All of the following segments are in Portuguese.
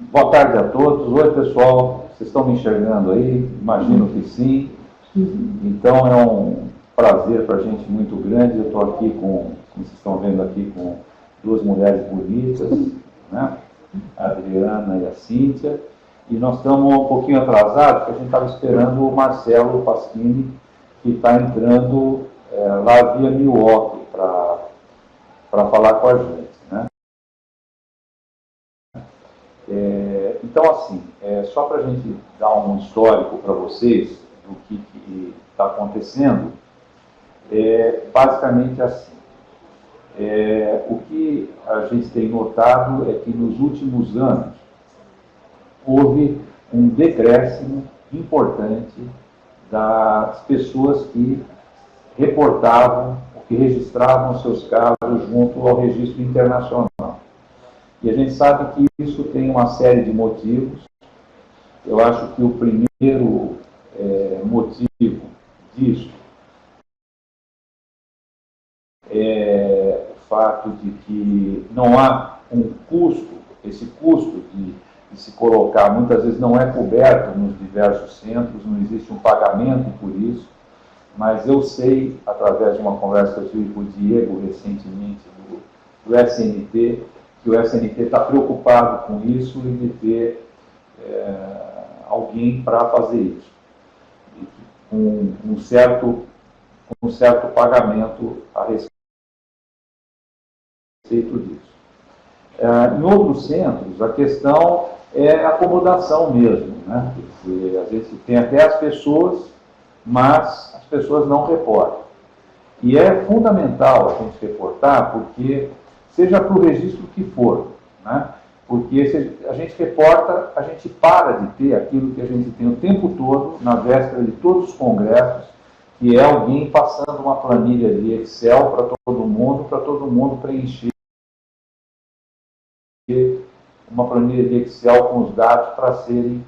Boa tarde a todos. Oi, pessoal. Vocês estão me enxergando aí? Imagino que sim. Então é um prazer para a gente muito grande. Eu estou aqui como vocês estão vendo aqui, com duas mulheres bonitas, né? A Adriana e a Cíntia. E nós estamos um pouquinho atrasados, porque a gente estava esperando o Marcelo Pasquini, que está entrando lá via Milwaukee para falar com a gente, né? Então, assim, só para a gente dar um histórico para vocês do que está acontecendo, basicamente assim. O que a gente tem notado é que nos últimos anos houve um decréscimo importante das pessoas que reportavam, que registravam seus casos junto ao registro internacional. E a gente sabe que isso tem uma série de motivos. Eu acho que o primeiro motivo disso é o fato de que não há um custo, esse custo de se colocar, muitas vezes não é coberto nos diversos centros, não existe um pagamento por isso, mas eu sei, através de uma conversa que eu tive com o Diego recentemente do SNT, que o SNT está preocupado com isso e de ter alguém para fazer isso, com um certo pagamento a respeito disso. Em outros centros, a questão é acomodação mesmo, né? Porque, às vezes tem até as pessoas, mas as pessoas não reportam. E é fundamental a gente reportar, porque seja para o registro que for, né? Porque se a gente reporta, a gente para de ter aquilo que a gente tem o tempo todo, na véspera de todos os congressos, que é alguém passando uma planilha de Excel para todo mundo preencher uma planilha de Excel com os dados para serem,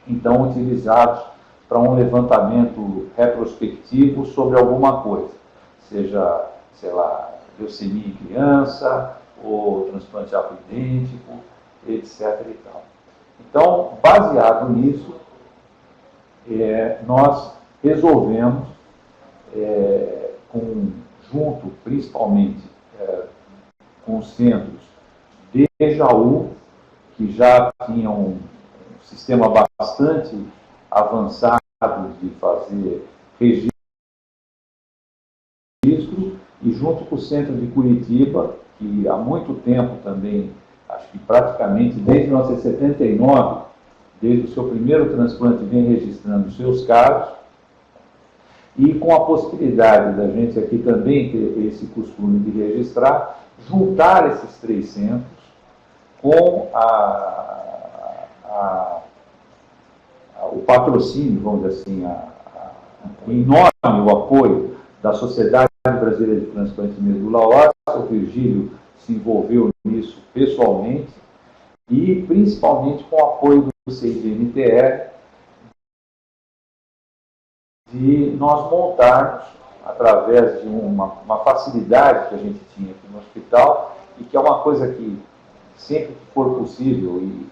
então, utilizados para um levantamento retrospectivo sobre alguma coisa, seja, sei lá, leucemia em criança, ou transplante apodêntico, etc. e tal. Então, baseado nisso, nós resolvemos, junto principalmente com os centros de Jaú, que já tinham um sistema bastante avançado de fazer registro, e junto com o centro de Curitiba, que há muito tempo também, acho que praticamente desde 1979, desde o seu primeiro transplante, vem registrando seus casos, e com a possibilidade da gente aqui também ter esse costume de registrar, juntar esses três centros com o patrocínio, vamos dizer assim, o enorme o apoio da Sociedade Brasileira de Transplante de Medula Óssea. O Virgílio se envolveu nisso pessoalmente, e principalmente com o apoio do CIBMTR, de nós montarmos, através de uma facilidade que a gente tinha aqui no hospital, e que é uma coisa que, sempre que for possível, e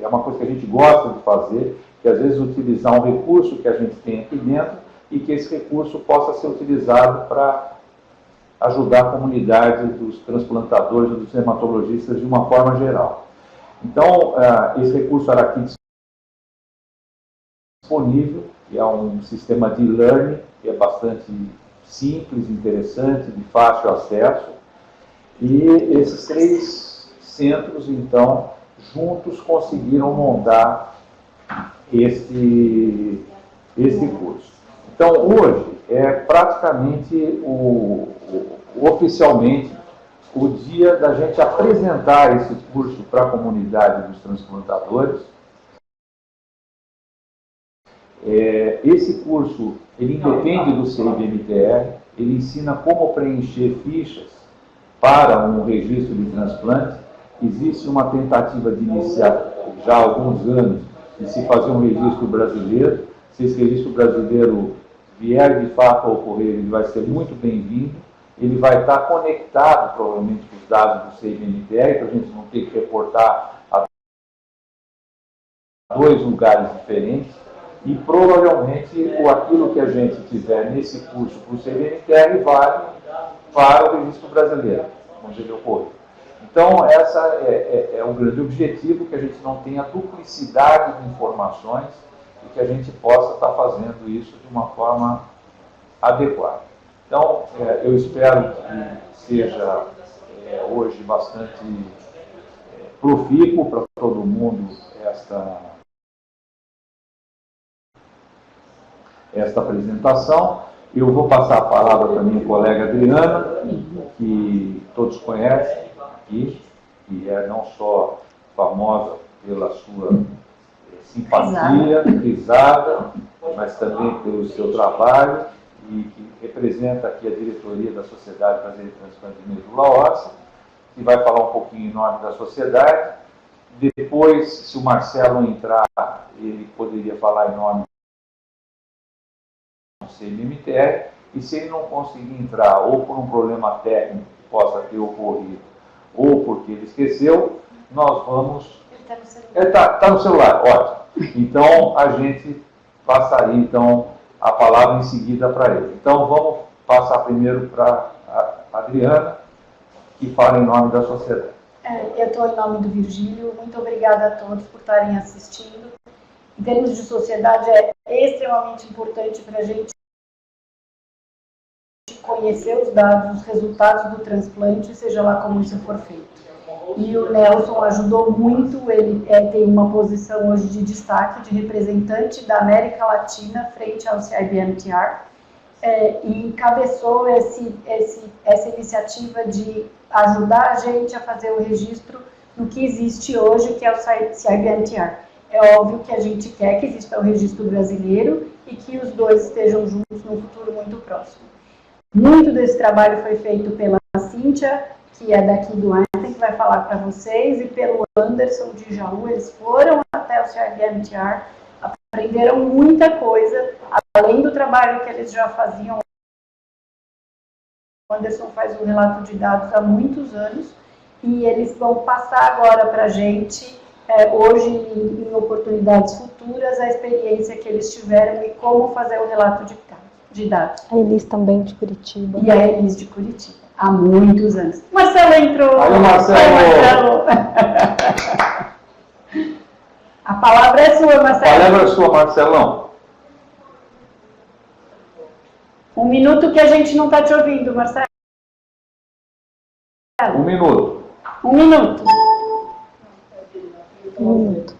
é uma coisa que a gente gosta de fazer, que às vezes utilizar um recurso que a gente tem aqui dentro, e que esse recurso possa ser utilizado para ajudar a comunidade dos transplantadores e dos hematologistas de uma forma geral. Então, esse recurso era aqui disponível, que é um sistema de e-learning, que é bastante simples, interessante, de fácil acesso, e esses três centros, então, juntos conseguiram montar esse curso. Então, hoje, é praticamente oficialmente o dia da gente apresentar esse curso para a comunidade dos transplantadores. Esse curso, ele independe do CIBMTR, ele ensina como preencher fichas para um registro de transplante. Existe uma tentativa de iniciar, já há alguns anos, de se fazer um registro brasileiro. Se esse registro brasileiro vier de fato a ocorrer, ele vai ser muito bem-vindo. Ele vai estar conectado, provavelmente, com os dados do CIBMTR, para a gente não ter que reportar dois lugares diferentes e provavelmente aquilo que a gente tiver nesse curso para o CVMTR vale para o registro brasileiro, onde ele ocorre. Então, essa é o grande objetivo, que a gente não tenha duplicidade de informações e que a gente possa estar fazendo isso de uma forma adequada. Então, eu espero que seja hoje bastante profícuo para todo mundo esta apresentação. Eu vou passar a palavra para a minha colega Adriana, que todos conhecem aqui, que é não só famosa pela sua simpatia, risada, mas também pelo seu trabalho, e que representa aqui a diretoria da Sociedade Brasileira de Transplante de Medula Óssea, que vai falar um pouquinho em nome da sociedade. Depois, se o Marcelo entrar, ele poderia falar em nome CMMTR, e se ele não conseguir entrar, ou por um problema técnico que possa ter ocorrido, ou porque ele esqueceu, nós vamos... Ele está no celular. Está no celular, ótimo. Então, a gente passaria então, a palavra em seguida para ele. Então, vamos passar primeiro para a Adriana, que fala em nome da sociedade. Eu estou em nome do Virgílio. Muito obrigada a todos por estarem assistindo. Em termos de sociedade, é extremamente importante para a gente conhecer os dados, os resultados do transplante, seja lá como isso for feito. E o Nelson ajudou muito, ele tem uma posição hoje de destaque de representante da América Latina frente ao CIBMTR, e encabeçou essa iniciativa de ajudar a gente a fazer o registro do que existe hoje, que é o CIBMTR. É óbvio que a gente quer que exista o registro brasileiro e que os dois estejam juntos num futuro muito próximo. Muito desse trabalho foi feito pela Cíntia, que é daqui do Einstein, que vai falar para vocês, e pelo Anderson de Jaú. Eles foram até o CIBMTR, aprenderam muita coisa, além do trabalho que eles já faziam. O Anderson faz um relato de dados há muitos anos, e eles vão passar agora para a gente, hoje em oportunidades futuras, a experiência que eles tiveram e como fazer o relato de dados. A Elis também de Curitiba. E a Elis de Curitiba, há muitos anos. Marcelo entrou! Aí, Marcelo! A palavra é sua, Marcelo. A palavra é sua, Marcelão. Um minuto que a gente não está te ouvindo, Marcelo. Um minuto. Um minuto. Um minuto.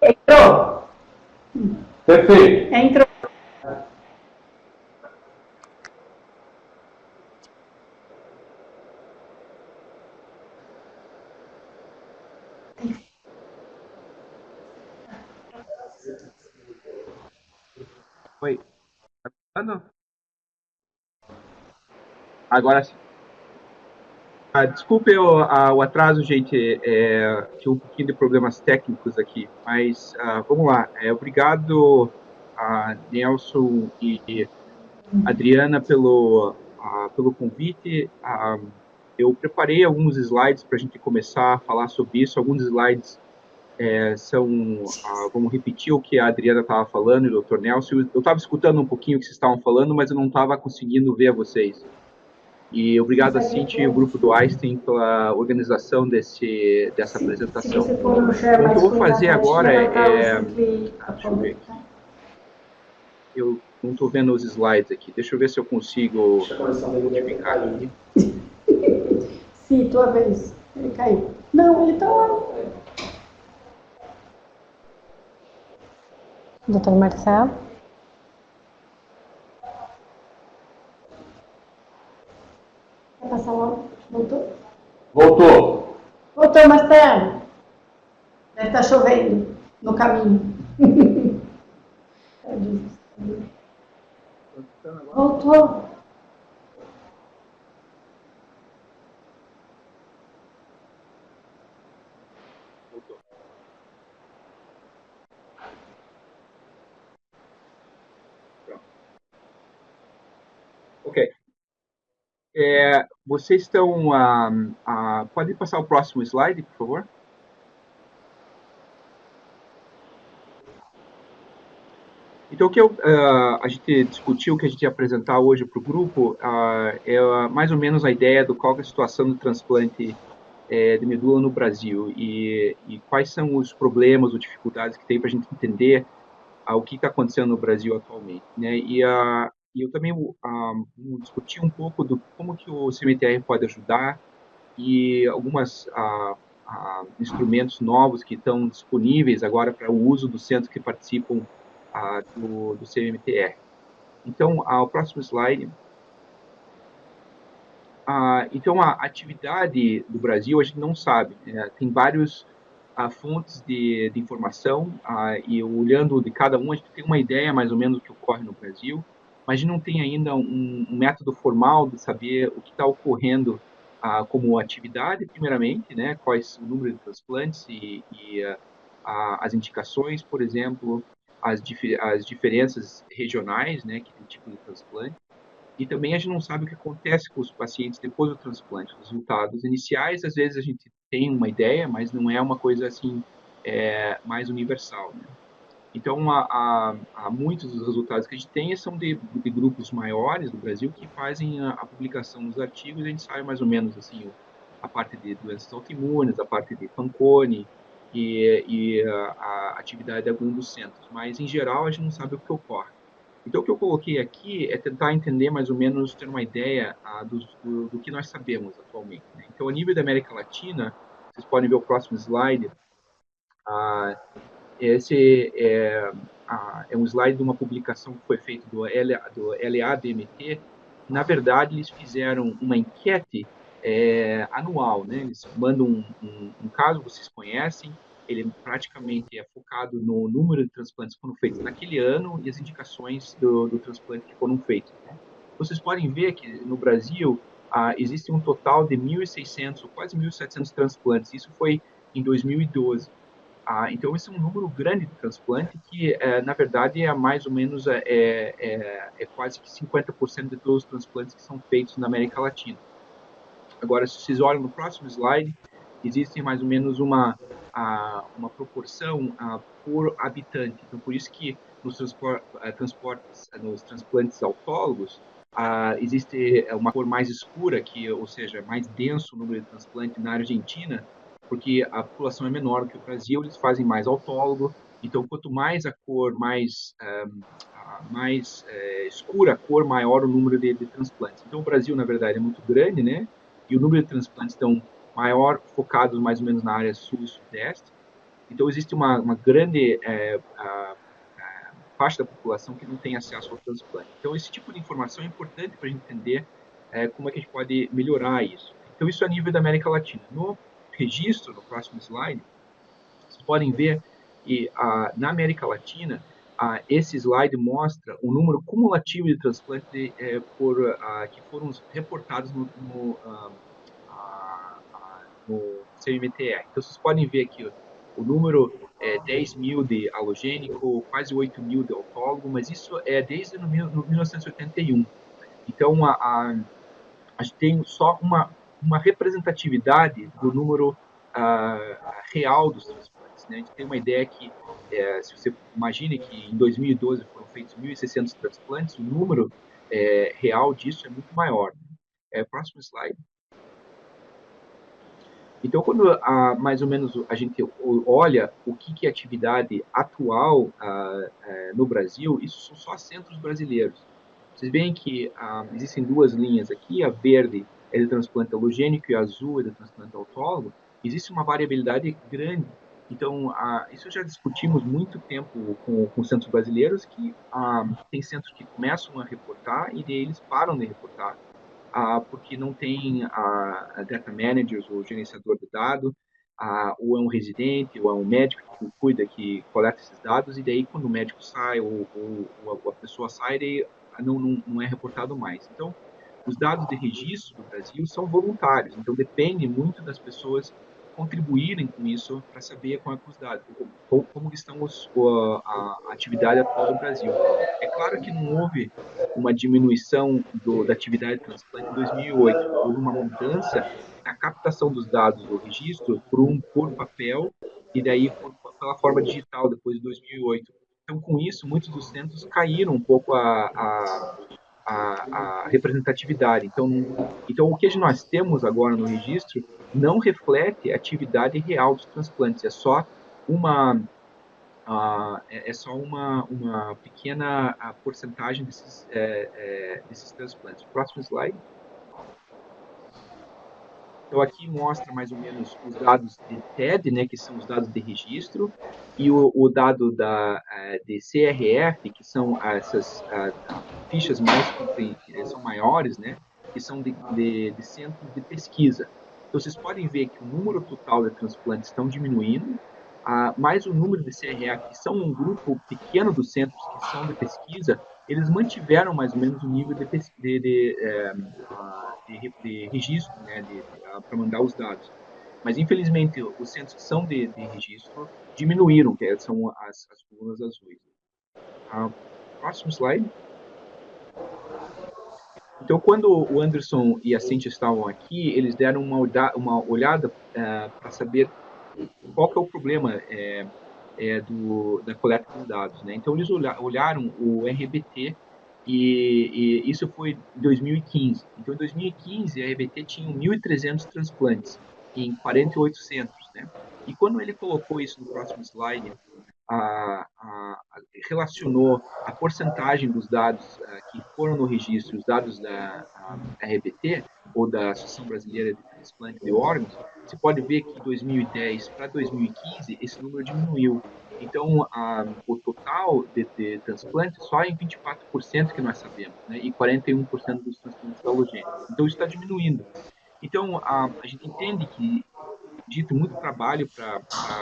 Entrou. Perfeito. Entrou. Oi. Não. Agora sim. Desculpe o atraso, gente. Tinha um pouquinho de problemas técnicos aqui, mas vamos lá. Obrigado a Nelson e Adriana pelo convite. Eu preparei alguns slides para a gente começar a falar sobre isso. Alguns slides vamos repetir o que a Adriana estava falando e o Dr. Nelson. Eu estava escutando um pouquinho o que vocês estavam falando, mas eu não estava conseguindo ver vocês. E obrigado a Cintia e o grupo do Einstein pela organização dessa apresentação. O que eu vou fazer agora deixa eu ver aqui. Eu não estou vendo os slides aqui. Deixa eu ver se eu consigo modificar aqui. Sim, tua vez. Ele caiu. Não, ele está lá. Doutor Marcelo. Quer passar logo? Voltou? Voltou. Voltou, Marcelo. Deve estar chovendo no caminho. Voltou. Ok. Vocês estão... pode passar o próximo slide, por favor? Então, a gente discutiu, o que a gente ia apresentar hoje para o grupo, é mais ou menos a ideia do qual é a situação do transplante de medula no Brasil e quais são os problemas ou dificuldades que tem para a gente entender o que está acontecendo no Brasil atualmente, né? E eu também discuti um pouco do como que o CMTR pode ajudar e algumas instrumentos novos que estão disponíveis agora para o uso dos centros que participam do CMTR. Então, o próximo slide. Então, a atividade do Brasil, a gente não sabe. Tem vários fontes de informação, e olhando de cada um, a gente tem uma ideia mais ou menos do que ocorre no Brasil, mas a gente não tem ainda um método formal de saber o que está ocorrendo como atividade, primeiramente, né, quais o número de transplantes e as indicações, por exemplo, as diferenças regionais, né, que tem tipo de transplante. E também a gente não sabe o que acontece com os pacientes depois do transplante. Os resultados iniciais, às vezes a gente tem uma ideia, mas não é uma coisa assim mais universal, né? Então, muitos dos resultados que a gente tem são de grupos maiores do Brasil que fazem a publicação dos artigos. A gente sabe mais ou menos assim a parte de doenças autoimunes, a parte de Fanconi e a atividade de alguns dos centros. Mas, em geral, a gente não sabe o que ocorre. Então, o que eu coloquei aqui é tentar entender mais ou menos, ter uma ideia do que nós sabemos atualmente, né? Então, a nível da América Latina, vocês podem ver o próximo slide. Esse é um slide de uma publicação que foi feita do LADMT. Na verdade, eles fizeram uma enquete anual, né? Eles mandam um caso, vocês conhecem, ele praticamente é focado no número de transplantes que foram feitos naquele ano e as indicações do transplante que foram feitos, né? Vocês podem ver que no Brasil existe um total de 1.600, quase 1.700 transplantes. Isso foi em 2012. Então, esse é um número grande de transplante que, na verdade, é mais ou menos quase que 50% de todos os transplantes que são feitos na América Latina. Agora, se vocês olham no próximo slide, existe mais ou menos uma proporção por habitante. Então, por isso que nos transplantes autólogos, existe uma cor mais escura, ou seja, mais denso o número de transplantes na Argentina, porque a população é menor que o Brasil, eles fazem mais autólogo. Então, quanto mais a cor mais escura a cor, maior o número de transplantes. Então, o Brasil, na verdade, é muito grande, né? E o número de transplantes estão maior, focados mais ou menos na área sul e sudeste. Então, existe uma grande parte da população que não tem acesso ao transplante. Então, esse tipo de informação é importante para a gente entender como é que a gente pode melhorar isso. Então, isso é a nível da América Latina. No registro, no próximo slide, vocês podem ver que na América Latina, esse slide mostra o número cumulativo de transplantes que foram reportados no CMTR. Então, vocês podem ver aqui o número 10 mil de halogênico, quase 8 mil de autólogo, mas isso é desde 1981. Então, a gente tem só uma representatividade do número real dos transplantes, né? A gente tem uma ideia que, se você imagine que em 2012 foram feitos 1.600 transplantes, o número real disso é muito maior. Próximo slide. Então, quando mais ou menos a gente olha o que é atividade atual no Brasil, isso são só centros brasileiros. Vocês veem que existem duas linhas aqui, a verde é de transplante halogênico e a azul é de transplante autólogo. Existe uma variabilidade grande. Então, isso já discutimos muito tempo com centros brasileiros, que tem centros que começam a reportar e daí eles param de reportar, porque não tem data managers ou gerenciador de dados, ou é um residente, ou é um médico que cuida, que coleta esses dados, e daí quando o médico sai ou a pessoa sai, daí não é reportado mais. Então, os dados de registro do Brasil são voluntários, então depende muito das pessoas contribuírem com isso para saber como é que os dados, como estão a atividade atual do Brasil. É claro que não houve uma diminuição da atividade de transplante em 2008. Houve uma mudança na captação dos dados do registro por papel e daí pela forma digital depois de 2008. Então, com isso, muitos dos centros caíram um pouco a representatividade. Então, o que nós temos agora no registro não reflete a atividade real dos transplantes, é só uma uma pequena porcentagem desses transplantes. Próximo slide. Então, aqui mostra mais ou menos os dados de TED, né, que são os dados de registro, e o dado de CRF, que são essas fichas são maiores, né, que são de centros de pesquisa. Então, vocês podem ver que o número total de transplantes estão diminuindo, mas o número de CRF, que são um grupo pequeno dos centros que são de pesquisa, eles mantiveram mais ou menos o nível de registro, né, para mandar os dados. Mas, infelizmente, os centros que são de registro diminuíram, que são as colunas azuis. Próximo slide. Então, quando o Anderson e a Cíntia estavam aqui, eles deram uma olhada para saber qual que é o problema da coleta dos dados, né? Então, eles olharam o RBT e isso foi em 2015. Então, em 2015, a RBT tinha 1.300 transplantes em 48 centros, né? E quando ele colocou isso no próximo slide, relacionou a porcentagem dos dados que foram no registro, os dados da RBT, ou da Associação Brasileira de Transplante de Órgãos, você pode ver que de 2010 para 2015 esse número diminuiu. Então, o total de transplantes só em 24% que nós sabemos, né? E 41% dos transplantes halogênicos. Então, isso está diminuindo. Então, a gente entende que dito muito trabalho para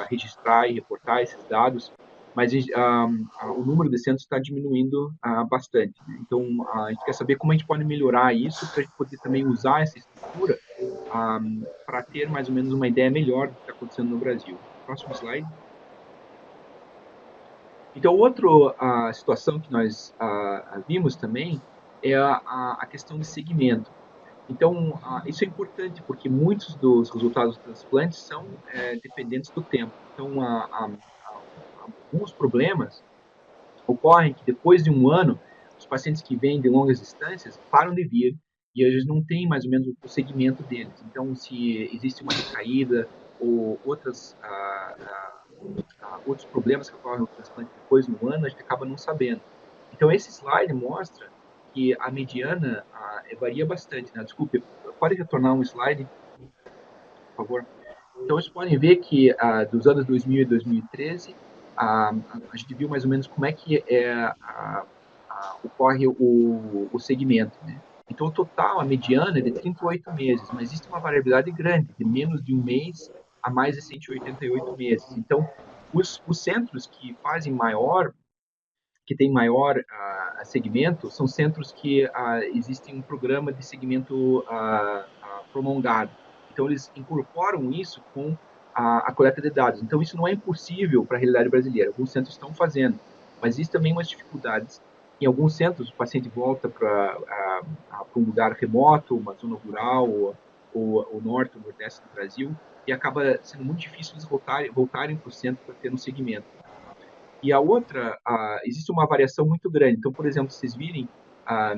registrar e reportar esses dados, mas o número de centros está diminuindo bastante. Né? Então, a gente quer saber como a gente pode melhorar isso para a gente poder também usar essa estrutura para ter mais ou menos uma ideia melhor do que está acontecendo no Brasil. Próximo slide. Então, outra situação que nós vimos também é a questão de segmento. Então, isso é importante porque muitos dos resultados dos transplantes são dependentes do tempo. Então, alguns problemas ocorrem que depois de um ano, os pacientes que vêm de longas distâncias param de vir e eles não têm mais ou menos o segmento deles. Então, se existe uma recaída ou outros problemas que ocorrem no transplante depois de um ano, a gente acaba não sabendo. Então, esse slide mostra que a mediana varia bastante. Né? Desculpe, pode retornar um slide, por favor? Então, vocês podem ver que dos anos 2000 e 2013, a gente viu mais ou menos como é que ocorre o segmento. Né? Então, o total, a mediana é de 38 meses, mas existe uma variabilidade grande, de menos de um mês a mais de 188 meses. Então, os centros que fazem que tem maior segmento, são centros que existem um programa de segmento prolongado. Então, eles incorporam isso com a coleta de dados. Então, isso não é impossível para a realidade brasileira. Alguns centros estão fazendo, mas existem também umas dificuldades. Em alguns centros, o paciente volta para um lugar remoto, uma zona rural, ou o norte ou nordeste do Brasil, e acaba sendo muito difícil eles voltarem para o centro para ter um segmento. E a outra, existe uma variação muito grande. Então, por exemplo, vocês virem a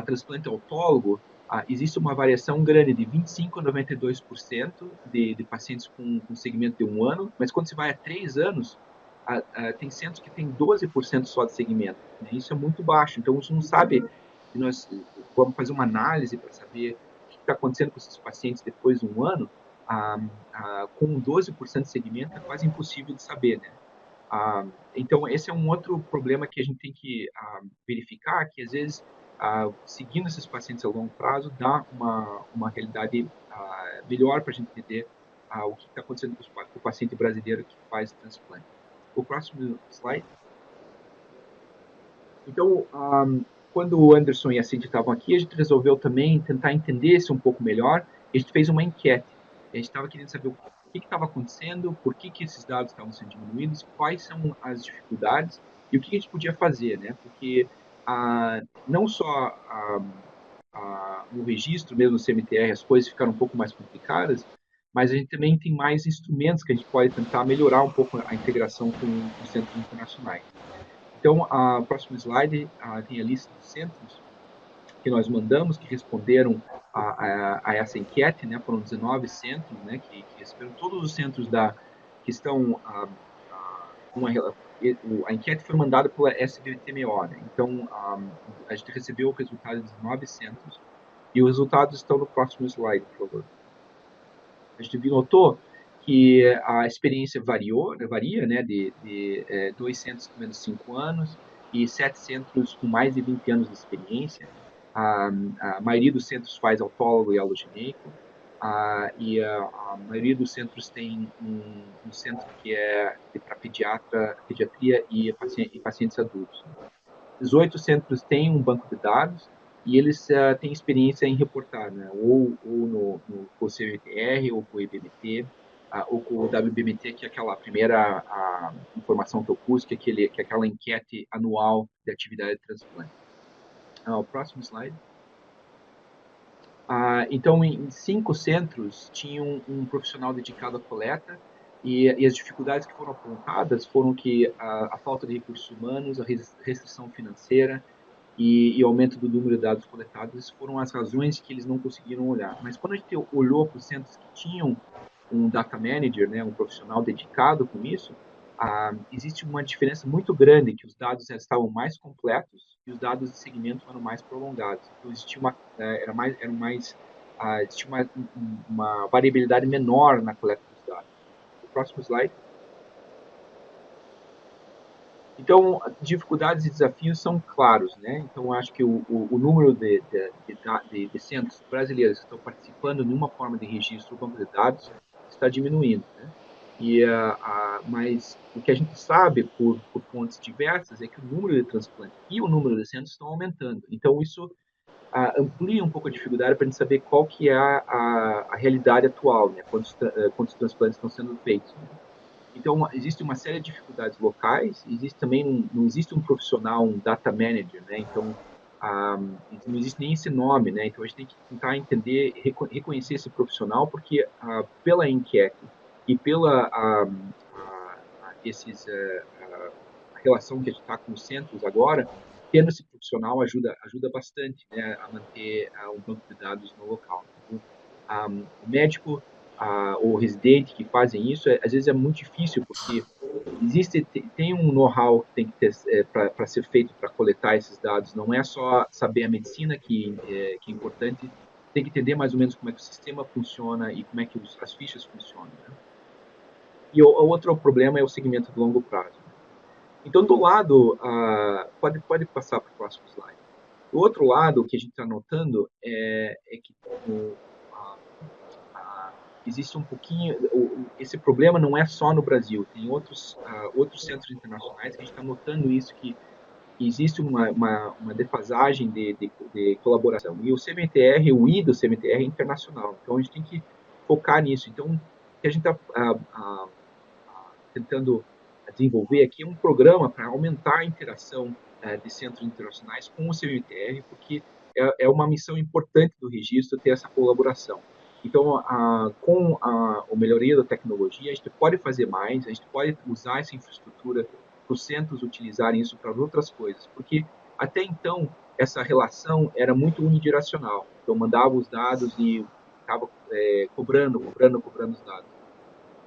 transplante autólogo, existe uma variação grande de 25% a 92% de pacientes com segmento de um ano, mas quando você vai a 3 anos, tem centros que tem 12% só de segmento. Né? Isso é muito baixo. Então, a gente não sabe, se nós vamos fazer uma análise para saber o que está acontecendo com esses pacientes depois de um ano, com 12% de segmento é quase impossível de saber, né? Então, esse é um outro problema que a gente tem que verificar, que às vezes, seguindo esses pacientes a longo prazo, dá uma realidade melhor para a gente entender o que está acontecendo com o paciente brasileiro que faz transplante. O próximo slide. Então, quando o Anderson e a Cindy estavam aqui, a gente resolveu também tentar entender isso um pouco melhor. A gente fez uma enquete. A gente estava querendo saber o que estava acontecendo, por que esses dados estavam sendo diminuídos, quais são as dificuldades. E o que a gente podia fazer, né? Porque não só no registro mesmo no CMTR as coisas ficaram um pouco mais complicadas, mas a gente também tem mais instrumentos que a gente pode tentar melhorar um pouco a integração com os centros internacionais. Então, a próximo slide tem a lista de centros que nós mandamos, que responderam a essa enquete, né? Foram 19 centros, né? Que receberam todos os centros que estão a enquete foi mandada pela SBTMO, né? Então a gente recebeu o resultado de 19 centros e os resultados estão no próximo slide, por favor. A gente notou que a experiência varia, né? De 2 centros com menos de 5 anos e 7 centros com mais de 20 anos de experiência. A maioria dos centros faz autólogo e allogeneico, e a maioria dos centros tem um centro que é para pediatria e pacientes adultos. 18 centros têm um banco de dados e eles têm experiência em reportar, né? ou no CVTR, ou com o IBMT, ou com o WBMT, que é aquela primeira informação que eu pus, que é aquela enquete anual de atividade de transplante. O próximo slide. Então, em 5 centros, tinham um profissional dedicado à coleta, e as dificuldades que foram apontadas foram que a falta de recursos humanos, a restrição financeira e aumento do número de dados coletados foram as razões que eles não conseguiram olhar. Mas quando a gente olhou para os centros que tinham um data manager, né, um profissional dedicado com isso, existe uma diferença muito grande, que os dados já estavam mais completos e os dados de segmento eram mais prolongados. Então existia existia uma variabilidade menor na coleta dos dados. O próximo slide. Então, dificuldades e desafios são claros, né? Então, acho que o número de centros brasileiros que estão participando de uma forma de registro do banco de dados está diminuindo, né? Mas o que a gente sabe por fontes diversas é que o número de transplantes e o número de centros estão aumentando. Então, isso amplia um pouco a dificuldade para a gente saber qual que é a realidade atual, né? Quantos transplantes estão sendo feitos, né? Então, existe uma série de dificuldades locais, existe também, não existe um profissional, um data manager, né? Então, não existe nem esse nome, né? Então, a gente tem que tentar entender, reconhecer esse profissional, porque pela enquete e pela a relação que a gente está com os centros agora, tendo esse profissional ajuda bastante, né, a manter um banco de dados no local. Então, o médico ou residente que fazem isso, às vezes é muito difícil, porque tem um know-how que tem que ter para ser feito para coletar esses dados. Não é só saber a medicina que é importante, tem que entender mais ou menos como é que o sistema funciona e como é que as fichas funcionam, né? E o outro problema é o segmento de longo prazo. Então, do lado, pode passar para o próximo slide. Do outro lado, o que a gente está notando é que existe um pouquinho, esse problema não é só no Brasil, tem outros centros internacionais que a gente está notando isso, que existe uma defasagem de colaboração. E o CMTR, o I do CMTR é internacional, então a gente tem que focar nisso. Então, o que a gente está tentando desenvolver aqui é um programa para aumentar a interação de centros internacionais com o CMTR, porque é uma missão importante do registro ter essa colaboração. Então, com a melhoria da tecnologia, a gente pode fazer mais, a gente pode usar essa infraestrutura para os centros utilizarem isso para outras coisas, porque até então essa relação era muito unidirecional. Então, mandava os dados e ficava cobrando os dados.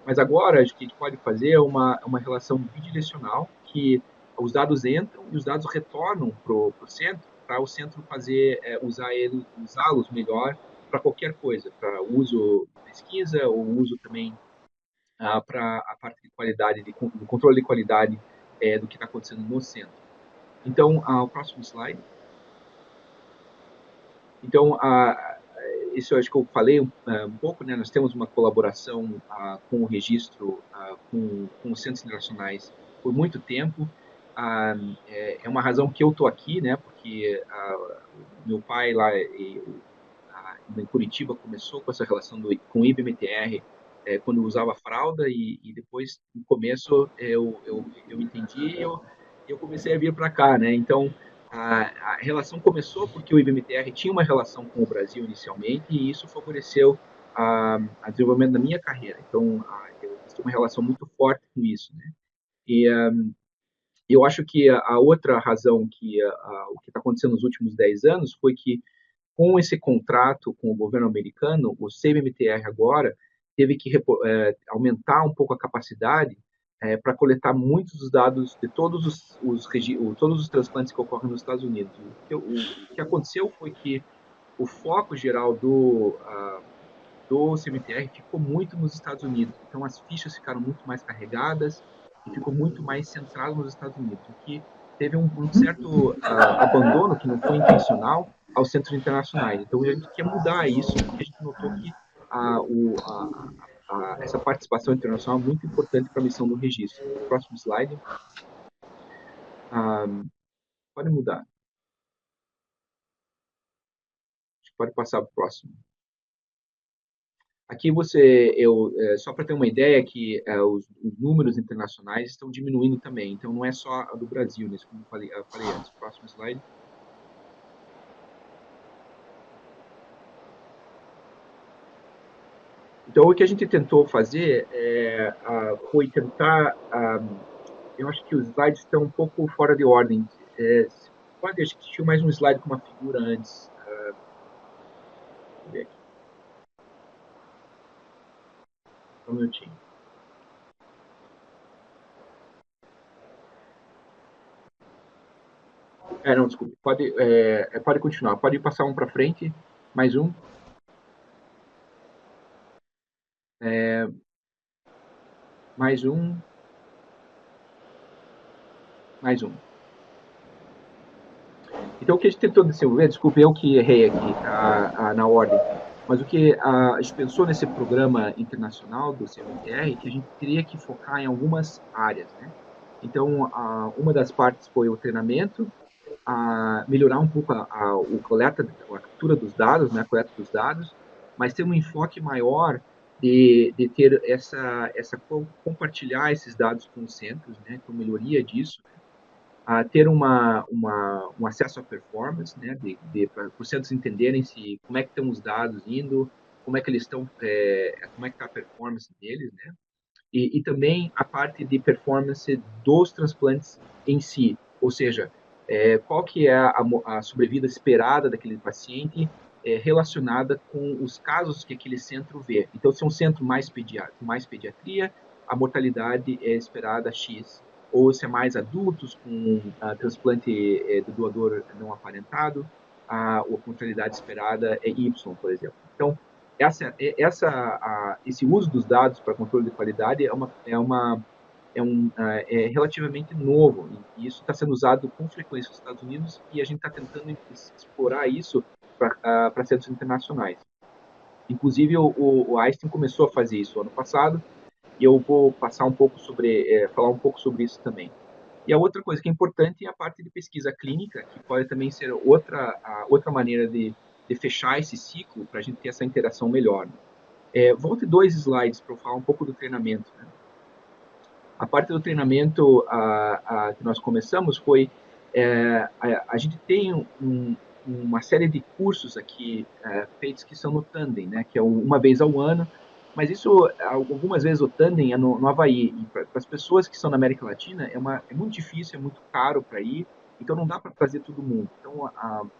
Mas agora, acho que a gente pode fazer uma relação bidirecional, que os dados entram e os dados retornam para o centro, para o centro usá-los melhor para qualquer coisa, para uso de pesquisa ou uso também para a parte de qualidade, do controle de qualidade do que está acontecendo no centro. Então, o próximo slide. Então, isso eu acho que eu falei um pouco, né? Nós temos uma colaboração com o registro, com os centros internacionais por muito tempo. É uma razão que eu estou aqui, né? Porque meu pai lá em Curitiba começou com essa relação com o IBMTR quando usava fralda, e depois, no começo, eu entendi, eu comecei a vir para cá, né? Então, a relação começou porque o IBMTR tinha uma relação com o Brasil inicialmente e isso favoreceu a desenvolvimento da minha carreira. Então, eu tenho uma relação muito forte com isso, né? E eu acho que a outra razão que o que está acontecendo nos últimos 10 anos foi que, com esse contrato com o governo americano, o CBMTR agora teve que aumentar um pouco a capacidade para coletar muitos dos dados de todos os transplantes que ocorrem nos Estados Unidos. O que aconteceu foi que o foco geral do CBMTR ficou muito nos Estados Unidos. Então, as fichas ficaram muito mais carregadas e ficou muito mais centrado nos Estados Unidos, o que teve um certo abandono, que não foi intencional, aos centros internacionais. Então, a gente quer mudar isso, porque a gente notou que essa participação internacional é muito importante para a missão do registro. Próximo slide. Pode mudar. Pode passar para o próximo. Aqui só para ter uma ideia, que os números internacionais estão diminuindo também. Então, não é só a do Brasil, né, como eu falei antes. Próximo slide. Então, o que a gente tentou fazer foi tentar... eu acho que os slides estão um pouco fora de ordem. Pode assistir mais um slide com uma figura antes. Deixa eu ver aqui. Um minutinho. Não, desculpe. Pode continuar. Pode passar um para frente. Mais um. Mais um. Mais um. Então, o que a gente tentou desenvolver, desculpe, eu que errei aqui na ordem, mas o que a gente pensou nesse programa internacional do CBMTR, que a gente teria que focar em algumas áreas, né? Então, uma das partes foi o treinamento, melhorar um pouco a captura dos dados, né, a coleta dos dados, mas ter um enfoque maior de ter compartilhar esses dados com os centros, né, com melhoria disso, ter um acesso à performance, né, para os centros entenderem como é que estão os dados indo, como é que eles estão, como é que está a performance deles, né, e também a parte de performance dos transplantes em si, ou seja, qual que é a sobrevida esperada daquele paciente relacionada com os casos que aquele centro vê. Então, se é um centro mais pediatria, a mortalidade é esperada X, ou se é mais adultos com transplante do doador não aparentado, a mortalidade esperada é Y, por exemplo. Então, esse uso dos dados para controle de qualidade é relativamente novo, e isso está sendo usado com frequência nos Estados Unidos, e a gente está tentando explorar isso para centros internacionais. Inclusive, o Einstein começou a fazer isso ano passado, e eu vou falar um pouco sobre isso também. E a outra coisa que é importante é a parte de pesquisa clínica, que pode também ser outra maneira de fechar esse ciclo para a gente ter essa interação melhor. Volte 2 slides para eu falar um pouco do treinamento, né? A parte do treinamento que nós começamos foi... a gente tem uma série de cursos aqui feitos que são no Tandem, né? Que é uma vez ao ano, mas isso, algumas vezes, o Tandem é no Havaí. E para as pessoas que são na América Latina, é muito difícil, é muito caro para ir, então não dá para trazer todo mundo. Então,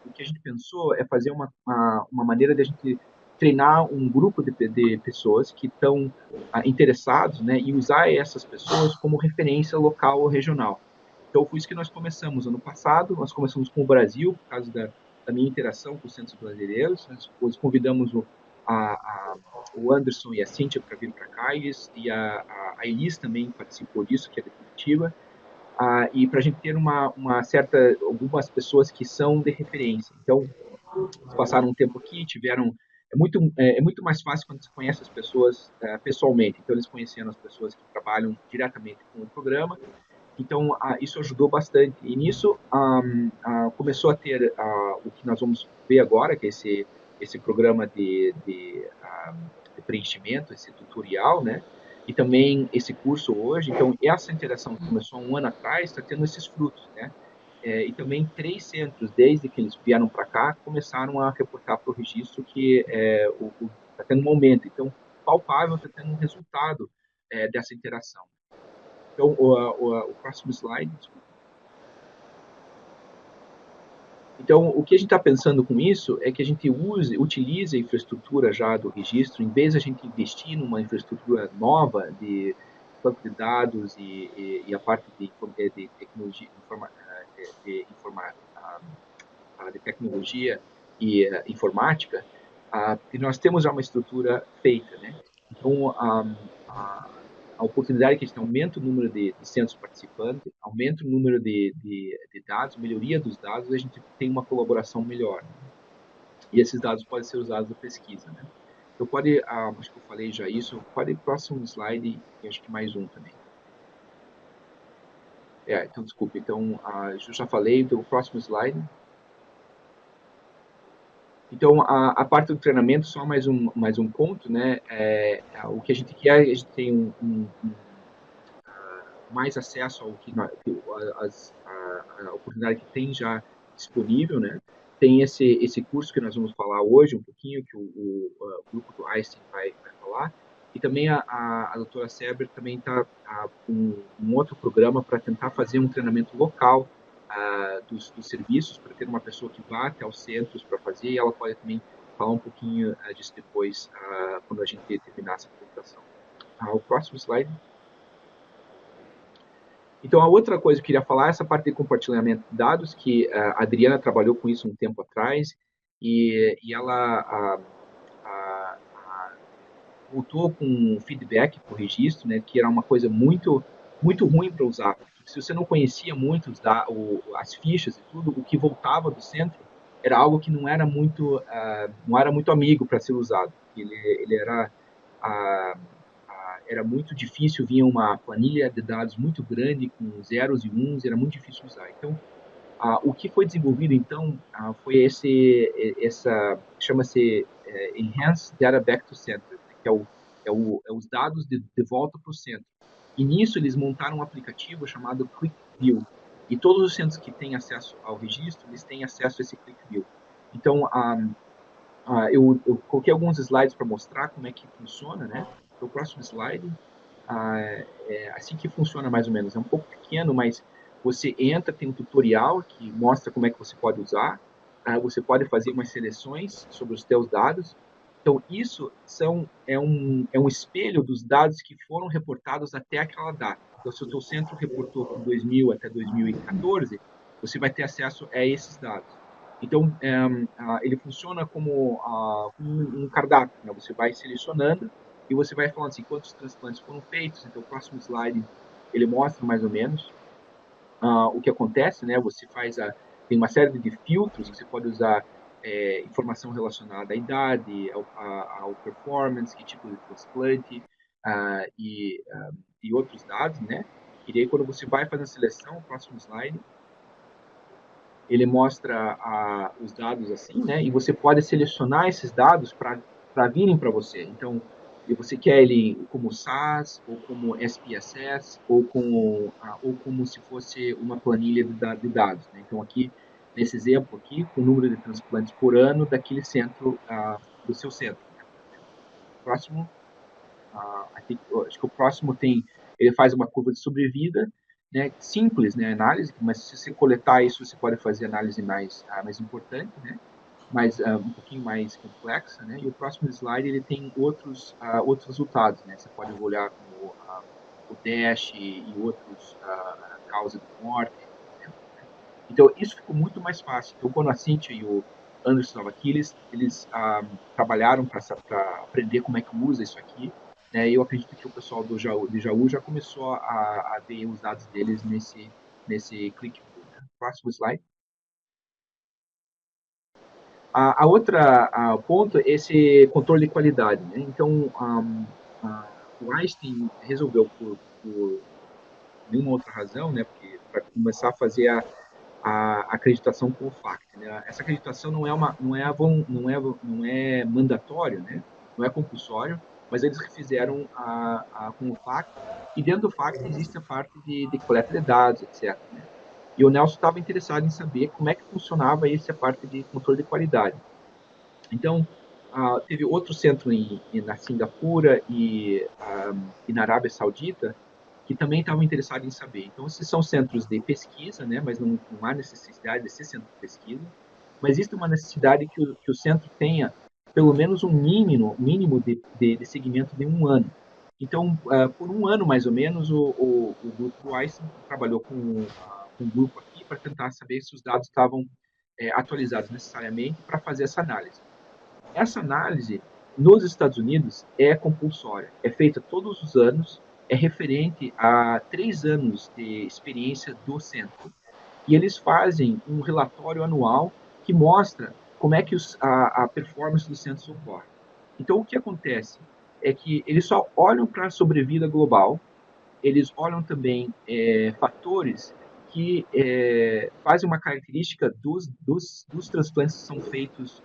o que a gente pensou é fazer uma maneira de a gente treinar um grupo de pessoas que estão interessados, né, e usar essas pessoas como referência local ou regional. Então, foi isso que nós começamos ano passado. Nós começamos com o Brasil, por causa da minha interação com os centros brasileiros. Nós convidamos o Anderson e a Cíntia para vir para cá, e a Elis também participou disso, que é de Curitiba, e para a gente ter algumas pessoas que são de referência. Então, passaram um tempo aqui, é muito mais fácil quando você conhece as pessoas pessoalmente. Então, eles conheceram as pessoas que trabalham diretamente com o programa. Então, isso ajudou bastante. E nisso, começou a ter o que nós vamos ver agora, que é esse programa de preenchimento, esse tutorial, né? e também esse curso hoje. Então, essa interação que começou há um ano atrás está tendo esses frutos, né? E também 3 centros, desde que eles vieram para cá, começaram a reportar para o registro que está tendo um aumento. Então, palpável, está tendo um resultado dessa interação. Então, o próximo slide, desculpa. Então, o que a gente está pensando com isso é que a gente utilize a infraestrutura já do registro, em vez de a gente investir numa infraestrutura nova de banco de dados e a parte de tecnologia, de tecnologia e informática, que nós temos já uma estrutura feita, né? Então, a oportunidade que a gente aumenta o número de centros participantes, aumenta o número de dados, melhoria dos dados, a gente tem uma colaboração melhor. Né? E esses dados podem ser usados na pesquisa, né? Então, pode, acho que eu falei já isso, pode ir para o próximo slide, e acho que mais um também. Então, desculpe, então, eu já falei, então, o próximo slide. Então, a parte do treinamento, só mais um ponto, né? O que a gente quer, a gente tem mais acesso ao que a oportunidade que tem já disponível, né? Tem esse curso que nós vamos falar hoje um pouquinho, que o grupo do Einstein vai falar, e também a doutora Seber também está com um outro programa para tentar fazer um treinamento local dos serviços, para ter uma pessoa que vá até os centros para fazer, e ela pode também falar um pouquinho disso depois, quando a gente terminar essa apresentação. O próximo slide. Então, a outra coisa que eu queria falar é essa parte de compartilhamento de dados, que a Adriana trabalhou com isso um tempo atrás, e ela voltou com um feedback para o registro, né, que era uma coisa muito, muito ruim para usar. Se você não conhecia muito as fichas e tudo, o que voltava do centro era algo que não era muito amigo para ser usado. Ele era muito difícil, vinha uma planilha de dados muito grande, com zeros e uns, era muito difícil usar. Então, o que foi desenvolvido, então, foi chama-se Enhanced Data Back to Center, que é os dados de volta para o centro. E nisso eles montaram um aplicativo chamado Quick View. E todos os centros que têm acesso ao registro, eles têm acesso a esse Quick View. Então, eu coloquei alguns slides para mostrar como é que funciona, né? Então, o próximo slide. É assim que funciona mais ou menos. É um pouco pequeno, mas você entra, tem um tutorial que mostra como é que você pode usar. Você pode fazer umas seleções sobre os seus dados. Então, isso é um espelho dos dados que foram reportados até aquela data. Então, se o teu centro reportou de 2000 até 2014, você vai ter acesso a esses dados. Então, ele funciona como um cardápio, né? Você vai selecionando e você vai falando assim, quantos transplantes foram feitos. Então, o próximo slide, ele mostra mais ou menos o que acontece, né? Você tem uma série de filtros que você pode usar, informação relacionada à idade, ao performance, que tipo de transplante, e outros dados, né? E daí, quando você vai fazer a seleção, o próximo slide, ele mostra os dados assim, né? E você pode selecionar esses dados para virem para você. Então, você quer ele como SAS, ou como SPSS, ou como se fosse uma planilha de dados. Né? Então, aqui, nesse exemplo aqui, com o número de transplantes por ano daquele centro, do seu centro. Né? Próximo, acho que o próximo ele faz uma curva de sobrevida, né, simples, né, análise, mas se você coletar isso, você pode fazer análise mais importante, né, um pouquinho mais complexa, né, e o próximo slide ele tem outros resultados, né, você pode olhar como o DASH e outros causa de morte, né? Então isso ficou muito mais fácil. Então quando a Cíntia e o Anderson estavam aqui, eles trabalharam para aprender como é que usa isso aqui, né, eu acredito que o pessoal do Jaú já começou a ver os dados deles nesse click. Né? Próximo slide. A outra ponto é esse controle de qualidade. Né? Então, o Einstein resolveu, por nenhuma outra razão, né, para começar a fazer a acreditação com o FACT. Né? Essa acreditação não é mandatório, né? Não é compulsório, mas eles refizeram com o FACT, e dentro do FACT existe a parte de coleta de dados, etc. Né? E o Nelson estava interessado em saber como é que funcionava essa parte de controle de qualidade. Então, teve outro centro na Singapura e na Arábia Saudita que também estavam interessados em saber. Então, esses são centros de pesquisa, né, mas não há necessidade de ser centro de pesquisa, mas existe uma necessidade que o centro tenha pelo menos um mínimo de segmento de um ano. Então, por um ano, mais ou menos, o grupo do Einstein trabalhou com um grupo aqui para tentar saber se os dados estavam atualizados necessariamente para fazer essa análise. Essa análise, nos Estados Unidos, é compulsória, é feita todos os anos, é referente a 3 anos de experiência do centro. E eles fazem um relatório anual que mostra como é que a performance do centro ocorre. Então, o que acontece é que eles só olham para a sobrevida global, eles olham também fatores que fazem uma característica dos transplantes que são feitos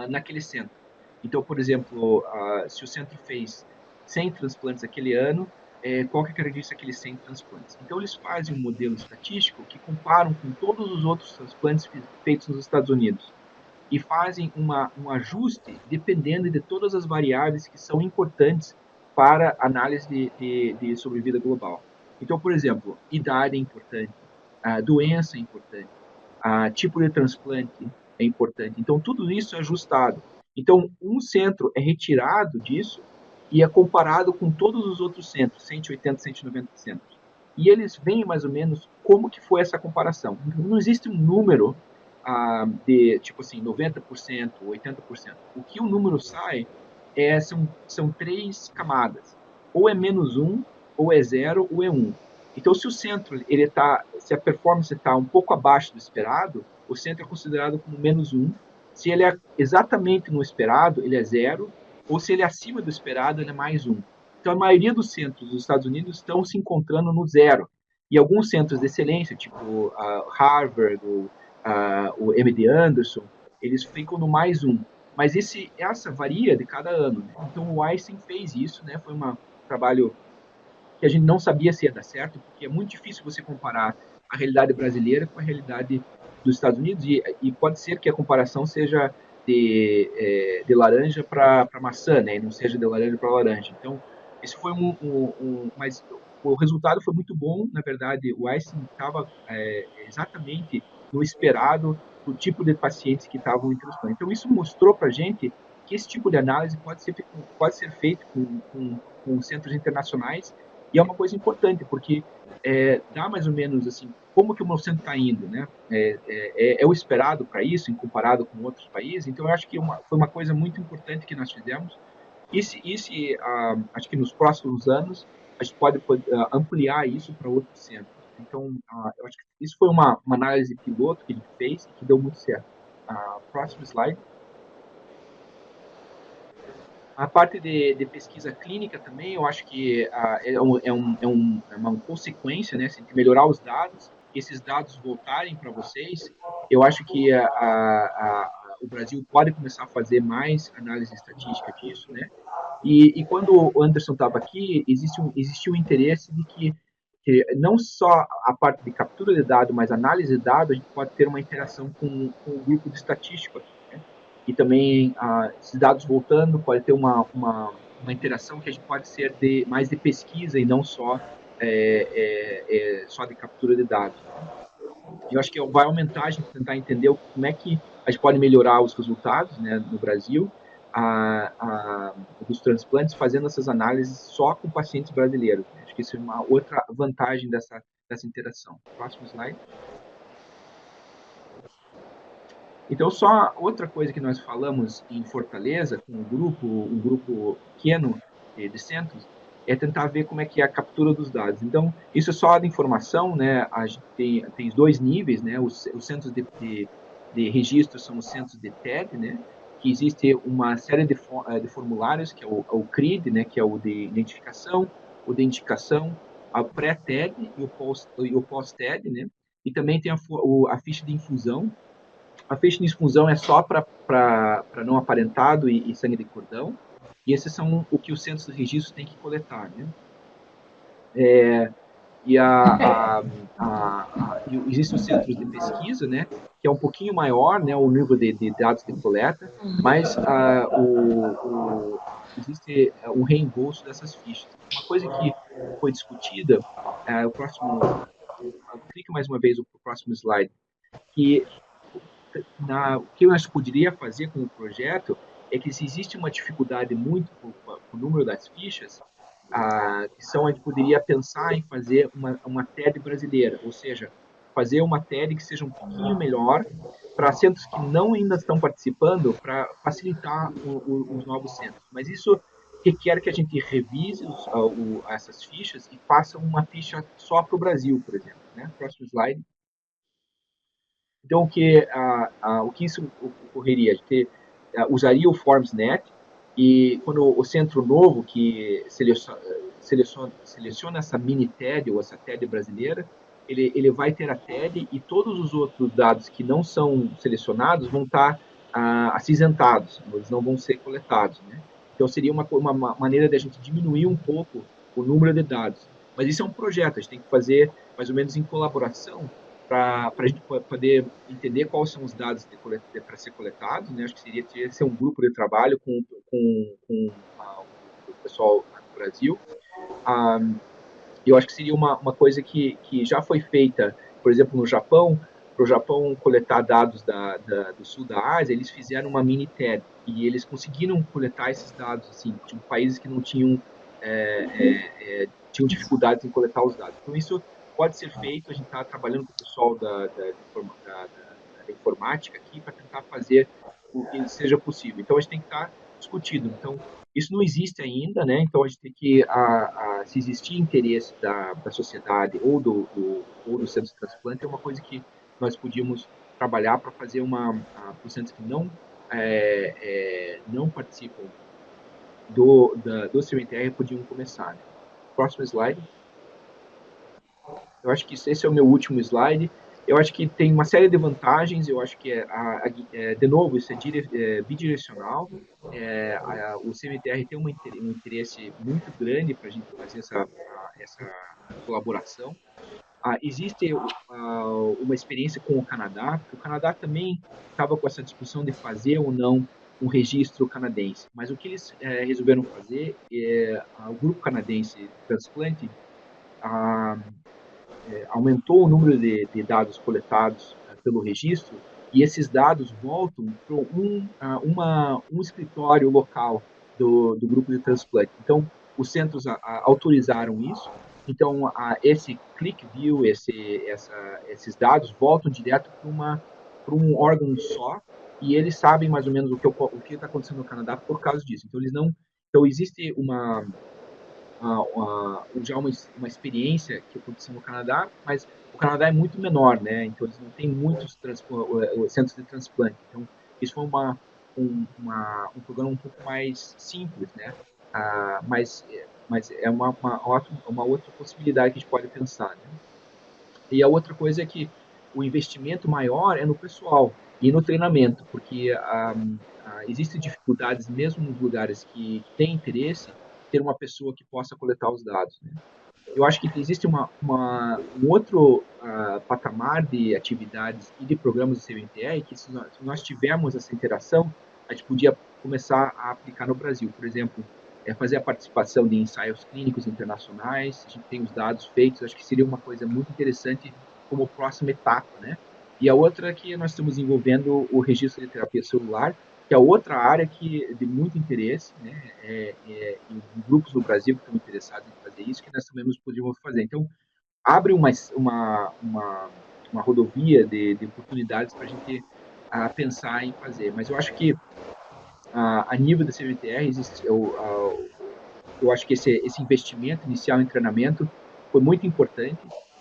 naquele centro. Então, por exemplo, se o centro fez 100 transplantes aquele ano, qual que é a característica daqueles 100 transplantes? Então, eles fazem um modelo estatístico que comparam com todos os outros transplantes feitos nos Estados Unidos e fazem um ajuste dependendo de todas as variáveis que são importantes para análise de sobrevida global. Então, por exemplo, idade é importante, doença é importante, tipo de transplante é importante. Então, tudo isso é ajustado. Então, um centro é retirado disso e é comparado com todos os outros centros, 180, 190 centros. E eles veem mais ou menos como que foi essa comparação. Não existe um número de, tipo assim, 90%, 80%. O que o número sai são 3 camadas. Ou é -1, ou é 0, ou é 1. Então, se o centro, se a performance está um pouco abaixo do esperado, o centro é considerado como -1. Se ele é exatamente no esperado, ele é 0. Ou se ele é acima do esperado, ele é +1. Então, a maioria dos centros dos Estados Unidos estão se encontrando no 0. E alguns centros de excelência, tipo Harvard, o MD Anderson, eles ficam no +1. Mas essa varia de cada ano. Né? Então, o Einstein fez isso, né? Foi um trabalho que a gente não sabia se ia dar certo, porque é muito difícil você comparar a realidade brasileira com a realidade dos Estados Unidos, e pode ser que a comparação seja de laranja para maçã, né, e não seja de laranja para laranja. Então, esse foi mas o resultado foi muito bom, na verdade, o Einstein estava exatamente no esperado do tipo de pacientes que estavam em transplante. Então, isso mostrou para a gente que esse tipo de análise pode ser feito com centros internacionais, e é uma coisa importante, porque dá mais ou menos assim, como que o meu centro está indo, né? É o esperado para isso, em comparado com outros países. Então, eu acho que foi uma coisa muito importante que nós fizemos. Acho que nos próximos anos, a gente pode ampliar isso para outros centros. Então, eu acho que isso foi uma análise piloto que a gente fez e que deu muito certo. Próximo slide. A parte de pesquisa clínica também, eu acho que é uma consequência, né? Se a gente melhorar os dados, esses dados voltarem para vocês, eu acho que o Brasil pode começar a fazer mais análise estatística disso, né? E quando o Anderson estava aqui, existiu um interesse de que não só a parte de captura de dados, mas análise de dados, a gente pode ter uma interação com o grupo de estatístico aqui, né? E também esses dados voltando pode ter uma interação que a gente pode ser mais de pesquisa e não só só de captura de dados. Eu acho que vai aumentar a gente tentar entender como é que a gente pode melhorar os resultados, né, no Brasil dos transplantes, fazendo essas análises só com pacientes brasileiros. Né? Acho que isso é uma outra vantagem dessa interação. Próximo slide. Então, só outra coisa que nós falamos em Fortaleza, com um grupo pequeno de centros, é tentar ver como é que é a captura dos dados. Então, isso é só de informação, né? A gente tem 2 níveis, né? Os centros de registro são os centros de TED, né? Que existe uma série de formulários, que é o CRID, né? Que é o de identificação, o de indicação, a pré-TED e o pós-TED, né? E também tem a ficha de infusão. A ficha de infusão é só para não aparentado e sangue de cordão. E esses são o que os centros de registro têm que coletar, né? E existem os centros de pesquisa, né, que é um pouquinho maior, né, o nível de dados de coleta, mas existe um reembolso dessas fichas. Uma coisa que foi discutida, o próximo, clique mais uma vez o próximo slide, que o que nós poderia fazer com o projeto é que se existe uma dificuldade muito com o número das fichas, a gente poderia pensar em fazer uma TED brasileira, ou seja, fazer uma TED que seja um pouquinho melhor para centros que não ainda estão participando, para facilitar os novos centros. Mas isso requer que a gente revise essas fichas e faça uma ficha só para o Brasil, por exemplo. Né? Próximo slide. Então, o que isso ocorreria? A gente usaria o FormsNet e quando o centro novo que seleciona essa mini TED ou essa TED brasileira, ele vai ter a TED e todos os outros dados que não são selecionados vão estar acinzentados, eles não vão ser coletados. Né? Então, seria uma maneira de a gente diminuir um pouco o número de dados. Mas isso é um projeto, a gente tem que fazer mais ou menos em colaboração para a gente poder entender quais são os dados para ser coletados. Né? Acho que teria ser um grupo de trabalho com o pessoal no Brasil. Eu acho que seria uma coisa que já foi feita, por exemplo, no Japão. Para o Japão coletar dados do sul da Ásia, eles fizeram uma mini TED e eles conseguiram coletar esses dados assim, de países que não tinham tinham dificuldades em coletar os dados. Então isso pode ser feito. A gente está trabalhando com o pessoal da informática aqui para tentar fazer o que seja possível. Então a gente tem que estar discutindo. Então isso não existe ainda, né? Então a gente tem que, se existir interesse da sociedade ou do centro de transplante, é uma coisa que nós podíamos trabalhar para fazer para os centros que não participam do CMTR podiam começar. Né? Próximo slide. Eu acho que esse é o meu último slide. Eu acho que tem uma série de vantagens. Eu acho que, de novo, isso é bidirecional. O CMTR tem um interesse muito grande para a gente fazer essa colaboração. Existe uma experiência com o Canadá, porque o Canadá também estava com essa discussão de fazer ou não um registro canadense. Mas o que eles resolveram fazer o grupo canadense de transplante aumentou o número de dados coletados pelo registro e esses dados voltam para um escritório local do grupo de transplante. Então, os centros autorizaram isso. Então, esse click view, esses dados voltam direto para um órgão só e eles sabem mais ou menos o que está acontecendo no Canadá por causa disso. Então, então existe já uma experiência que aconteceu no Canadá, mas o Canadá é muito menor, né? Então eles não têm muitos centros de transplante. Então isso foi um programa um pouco mais simples, né? Mas é uma outra possibilidade que a gente pode pensar, né? E a outra coisa é que o investimento maior é no pessoal e no treinamento, porque existem dificuldades mesmo nos lugares que têm interesse ter uma pessoa que possa coletar os dados. Né? Eu acho que existe um outro patamar de atividades e de programas de CMTR que se nós tivermos essa interação, a gente podia começar a aplicar no Brasil. Por exemplo, fazer a participação de ensaios clínicos internacionais, a gente tem os dados feitos, acho que seria uma coisa muito interessante como próxima etapa, né? E a outra é que nós estamos envolvendo o registro de terapia celular, que é outra área de muito interesse, né? Em grupos no Brasil que estão interessados em fazer isso, que nós também nos podíamos fazer. Então, abre uma rodovia de oportunidades para a gente pensar em fazer. Mas eu acho que a nível da CVTR, eu acho que esse investimento inicial em treinamento foi muito importante.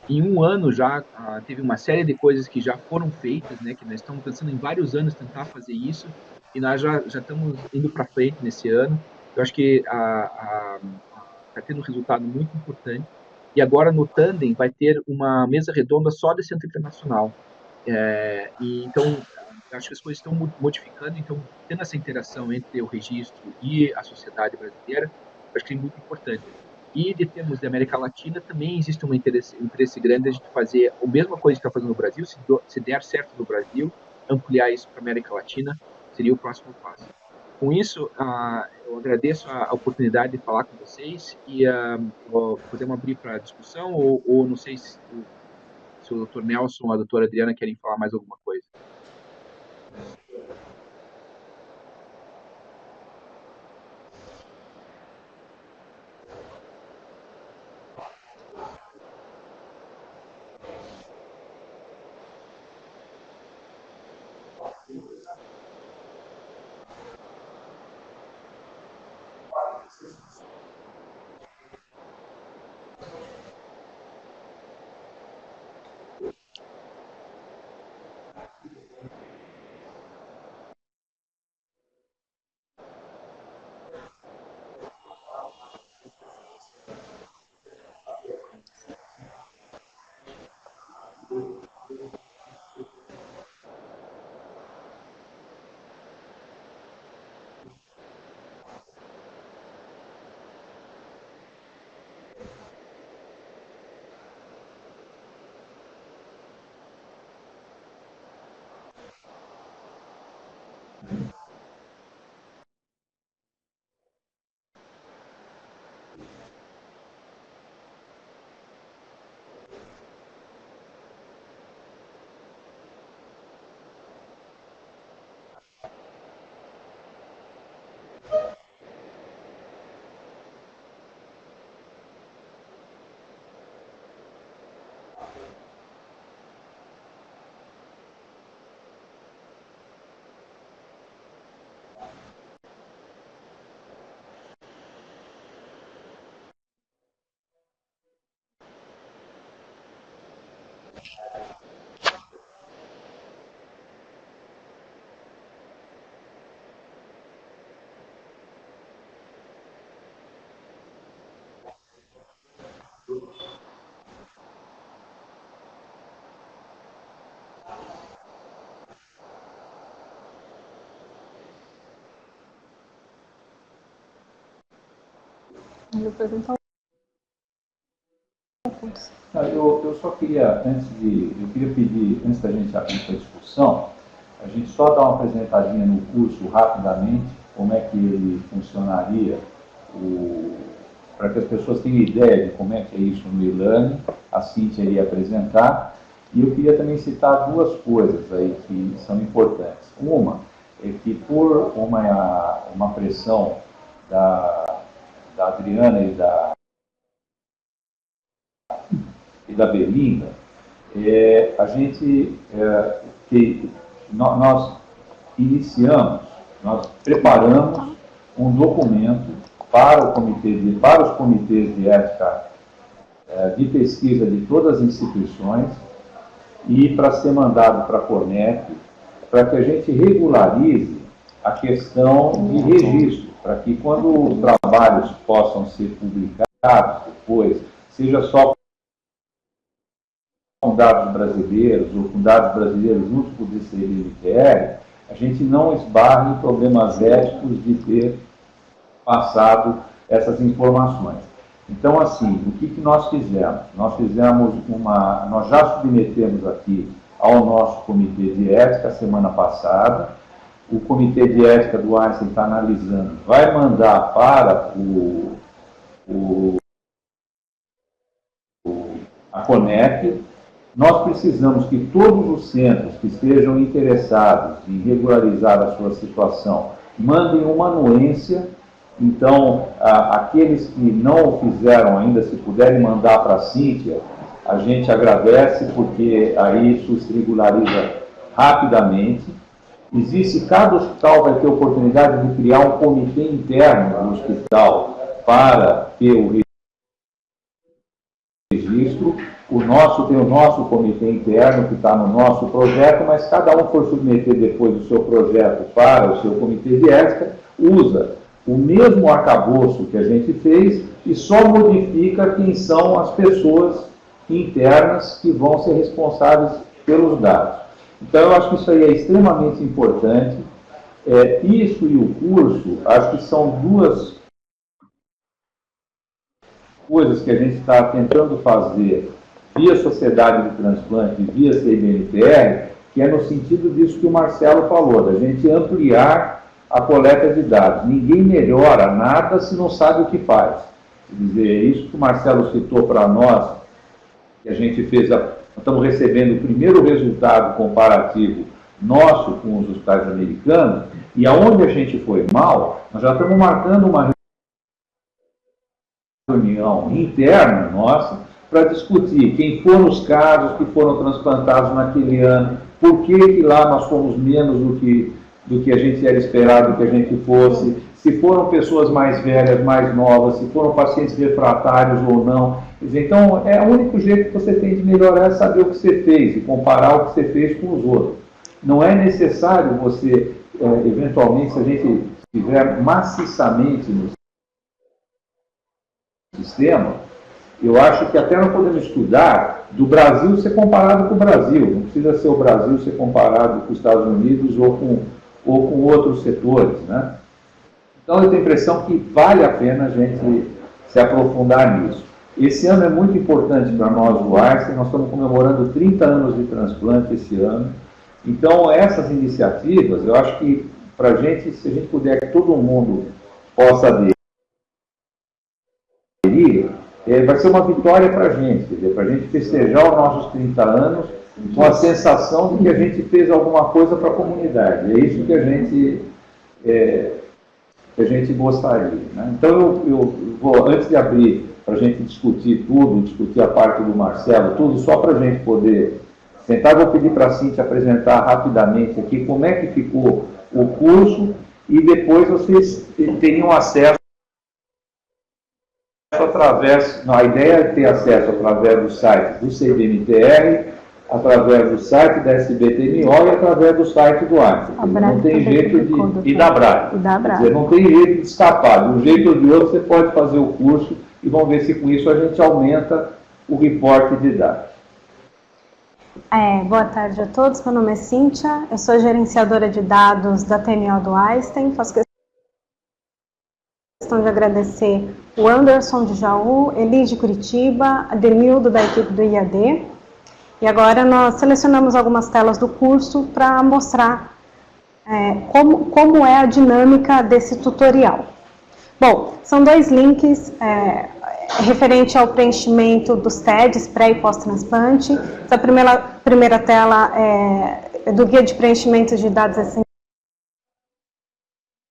Em um ano já teve uma série de coisas que já foram feitas, né? Que nós estamos pensando em vários anos tentar fazer isso e nós já estamos indo para frente nesse ano. Eu acho que está tendo um resultado muito importante. E agora no Tandem vai ter uma mesa redonda só de centro internacional. E então acho que as coisas estão modificando, então, tendo essa interação entre o registro e a sociedade brasileira, acho que é muito importante. E, de termos de América Latina, também existe um interesse grande de a gente fazer a mesma coisa que está fazendo no Brasil, se der certo no Brasil, ampliar isso para a América Latina, seria o próximo passo. Com isso, eu agradeço a oportunidade de falar com vocês e podemos abrir para discussão, ou não sei se o Dr. Nelson ou a doutora Adriana querem falar mais alguma coisa. Eu só queria, eu queria pedir, antes da gente abrir para a discussão, a gente só dar uma apresentadinha no curso rapidamente, como é que ele funcionaria, para que as pessoas tenham ideia de como é que é isso no e-learning, a Cíntia iria apresentar, e eu queria também citar duas coisas aí que são importantes. Uma é que por uma pressão da Adriana e da Belinda, nós preparamos um documento para os comitês de ética de pesquisa de todas as instituições e para ser mandado para a CONEP, para que a gente regularize a questão de registro, para que quando os trabalhos possam ser publicados depois, seja só com dados brasileiros ou com dados brasileiros junto com o DCE-MTR, a gente não esbarre em problemas éticos de ter passado essas informações. Então, assim, o que nós fizemos? Nós já submetemos aqui ao nosso comitê de ética semana passada. O comitê de ética do Einstein está analisando, vai mandar para a CONEP. Nós precisamos que todos os centros que estejam interessados em regularizar a sua situação mandem uma anuência. Então, aqueles que não o fizeram ainda, se puderem mandar para a Cíntia, a gente agradece, porque aí isso se regulariza rapidamente. Cada hospital vai ter oportunidade de criar um comitê interno no hospital para ter o registro. Tem o nosso comitê interno que está no nosso projeto, mas cada um for submeter depois o seu projeto para o seu comitê de ética, usa o mesmo arcabouço que a gente fez e só modifica quem são as pessoas internas que vão ser responsáveis pelos dados. Então, eu acho que isso aí é extremamente importante. Isso e o curso, acho que são duas coisas que a gente está tentando fazer via Sociedade de Transplante e via CIBMTR, que é no sentido disso que o Marcelo falou, da gente ampliar a coleta de dados. Ninguém melhora nada se não sabe o que faz. Quer dizer, isso que o Marcelo citou para nós, que a gente fez, estamos recebendo o primeiro resultado comparativo nosso com os hospitais americanos, e aonde a gente foi mal, nós já estamos marcando uma reunião interna nossa para discutir quem foram os casos que foram transplantados naquele ano, por que lá nós fomos menos do que a gente era esperado que a gente fosse, se foram pessoas mais velhas, mais novas, se foram pacientes refratários ou não. Quer dizer, então, o único jeito que você tem de melhorar é saber o que você fez e comparar o que você fez com os outros. Não é necessário você, eventualmente, se a gente estiver maciçamente no sistema, eu acho que até nós podemos estudar do Brasil ser comparado com o Brasil. Não precisa ser o Brasil ser comparado com os Estados Unidos ou com outros setores, né? Então, eu tenho a impressão que vale a pena a gente se aprofundar nisso. Esse ano é muito importante para nós do Einstein, nós estamos comemorando 30 anos de transplante esse ano. Então, essas iniciativas, eu acho que para a gente, se a gente puder que todo mundo possa aderir, vai ser uma vitória para a gente, quer dizer, para a gente festejar os nossos 30 anos com a sensação de que a gente fez alguma coisa para a comunidade. É isso que a gente gostaria, né? Então, eu vou, antes de abrir para a gente discutir tudo, discutir a parte do Marcelo, tudo, só para a gente poder sentar, vou pedir para a Cíntia apresentar rapidamente aqui como é que ficou o curso e depois vocês teriam acesso através, a ideia é ter acesso através do site do CIBMTR, através do site da SBTMO e através do site do Einstein. Não tem jeito e da Braille. Quer dizer, não tem jeito de escapar. De um jeito ou de outro você pode fazer o curso e vamos ver se com isso a gente aumenta o reporte de dados. Boa tarde a todos, meu nome é Cíntia, eu sou gerenciadora de dados da TMO do Einstein, faço questão de agradecer o Anderson de Jaú, Eli de Curitiba, a Denildo da equipe do IAD, e agora nós selecionamos algumas telas do curso para mostrar como é a dinâmica desse tutorial. Bom, são dois links referente ao preenchimento dos TEDs pré e pós-transplante. Essa primeira tela é do Guia de Preenchimento de Dados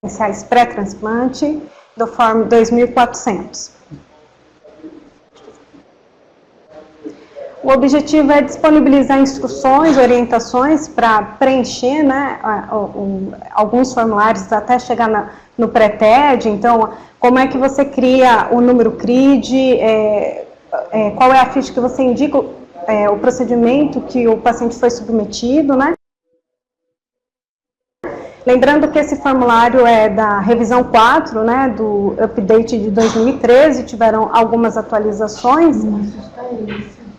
Essenciais pré-transplante, do Form 2400. O objetivo é disponibilizar instruções, orientações para preencher, né, alguns formulários até chegar no pré-TED. Então, como é que você cria o número CRID, qual é a ficha que você indica, o procedimento que o paciente foi submetido, né? Lembrando que esse formulário é da revisão 4, né, do update de 2013, tiveram algumas atualizações,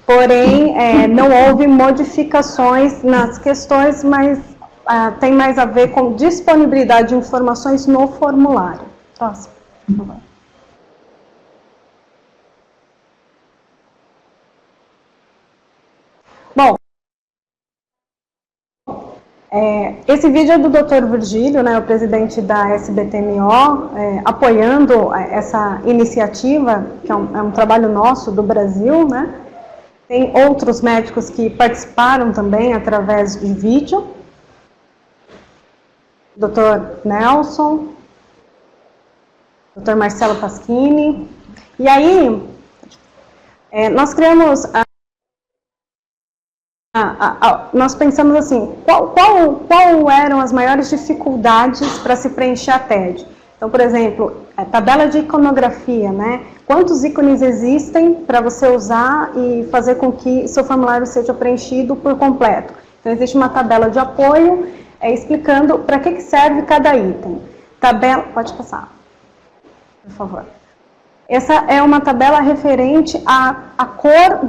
porém não houve modificações nas questões, mas tem mais a ver com disponibilidade de informações no formulário. Próximo, por favor. Bom, esse vídeo é do Dr. Virgílio, né, o presidente da SBTMO, apoiando essa iniciativa, que é um trabalho nosso do Brasil, né. Tem outros médicos que participaram também através de vídeo. Dr. Nelson, Dr. Marcelo Paschini. E aí, nós criamos... nós pensamos assim, qual eram as maiores dificuldades para se preencher a TED? Então, por exemplo, a tabela de iconografia, né? Quantos ícones existem para você usar e fazer com que seu formulário seja preenchido por completo? Então, existe uma tabela de apoio explicando para que serve cada item. Tabela, pode passar, por favor. Essa é uma tabela referente à cor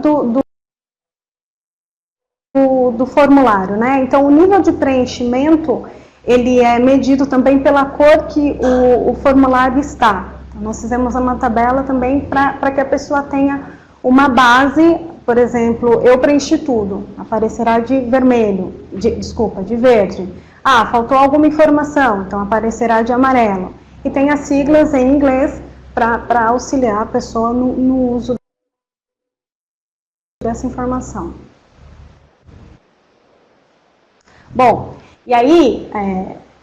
do formulário, né? Então, o nível de preenchimento, ele é medido também pela cor que o formulário está. Então, nós fizemos uma tabela também para que a pessoa tenha uma base, por exemplo, eu preenchi tudo, aparecerá de vermelho, de verde. Ah, faltou alguma informação, então aparecerá de amarelo. E tem as siglas em inglês para auxiliar a pessoa no uso dessa informação. Bom, e aí,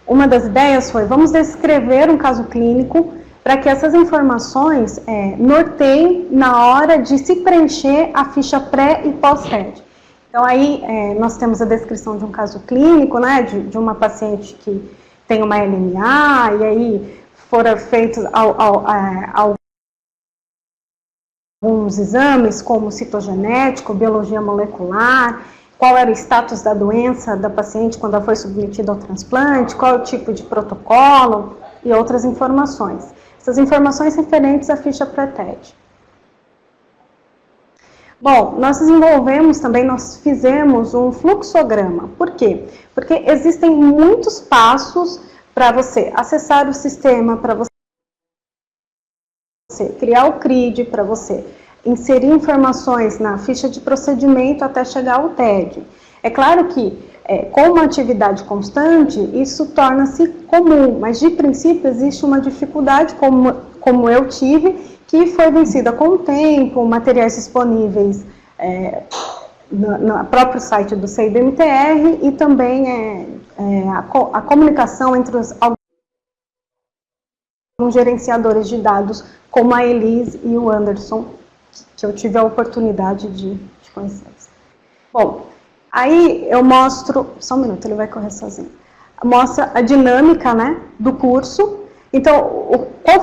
uma das ideias foi, vamos descrever um caso clínico para que essas informações norteiem na hora de se preencher a ficha pré e pós-TED. Então aí, nós temos a descrição de um caso clínico, né, de uma paciente que tem uma LMA, e aí foram feitos alguns exames, como citogenético, biologia molecular, qual era o status da doença da paciente quando ela foi submetida ao transplante, qual é o tipo de protocolo e outras informações. Essas informações referentes à ficha pré-TED. Bom, nós fizemos um fluxograma. Por quê? Porque existem muitos passos para você acessar o sistema, para você criar o CRID, para você inserir informações na ficha de procedimento até chegar ao TED. É claro que, com uma atividade constante, isso torna-se comum, mas de princípio existe uma dificuldade, como eu tive, que foi vencida com o tempo, materiais disponíveis no próprio site do CIBMTR e também a comunicação entre alguns gerenciadores de dados, como a Elise e o Anderson, que eu tive a oportunidade de conhecer. Bom, aí eu mostro, só um minuto, ele vai correr sozinho. Mostra a dinâmica, né, do curso. Então, qual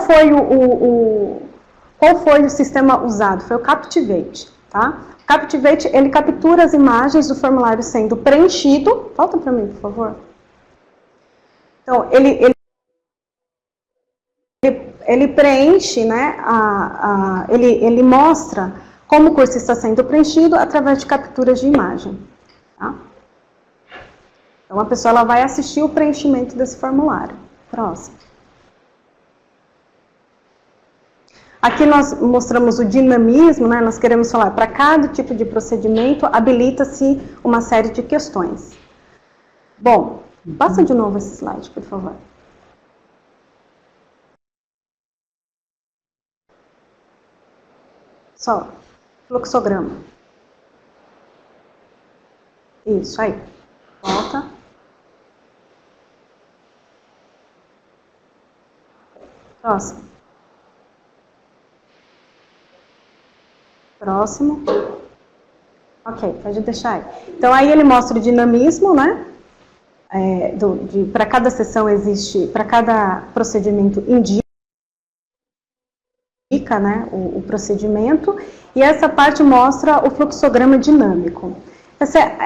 foi o sistema usado? Foi o Captivate, tá? O Captivate, ele captura as imagens do formulário sendo preenchido. Volta para mim, por favor. Então, ele preenche, né, ele mostra como o curso está sendo preenchido através de capturas de imagem. Tá? Então, a pessoa ela vai assistir o preenchimento desse formulário. Próximo. Aqui nós mostramos o dinamismo, né? Nós queremos falar, para cada tipo de procedimento, habilita-se uma série de questões. Bom, passa de novo esse slide, por favor. Só, fluxograma. Isso, aí. Volta. Próximo. Próximo. Ok, pode deixar aí. Então, aí ele mostra o dinamismo, né? Para cada sessão existe, para cada procedimento indica, né, o procedimento, e essa parte mostra o fluxograma dinâmico.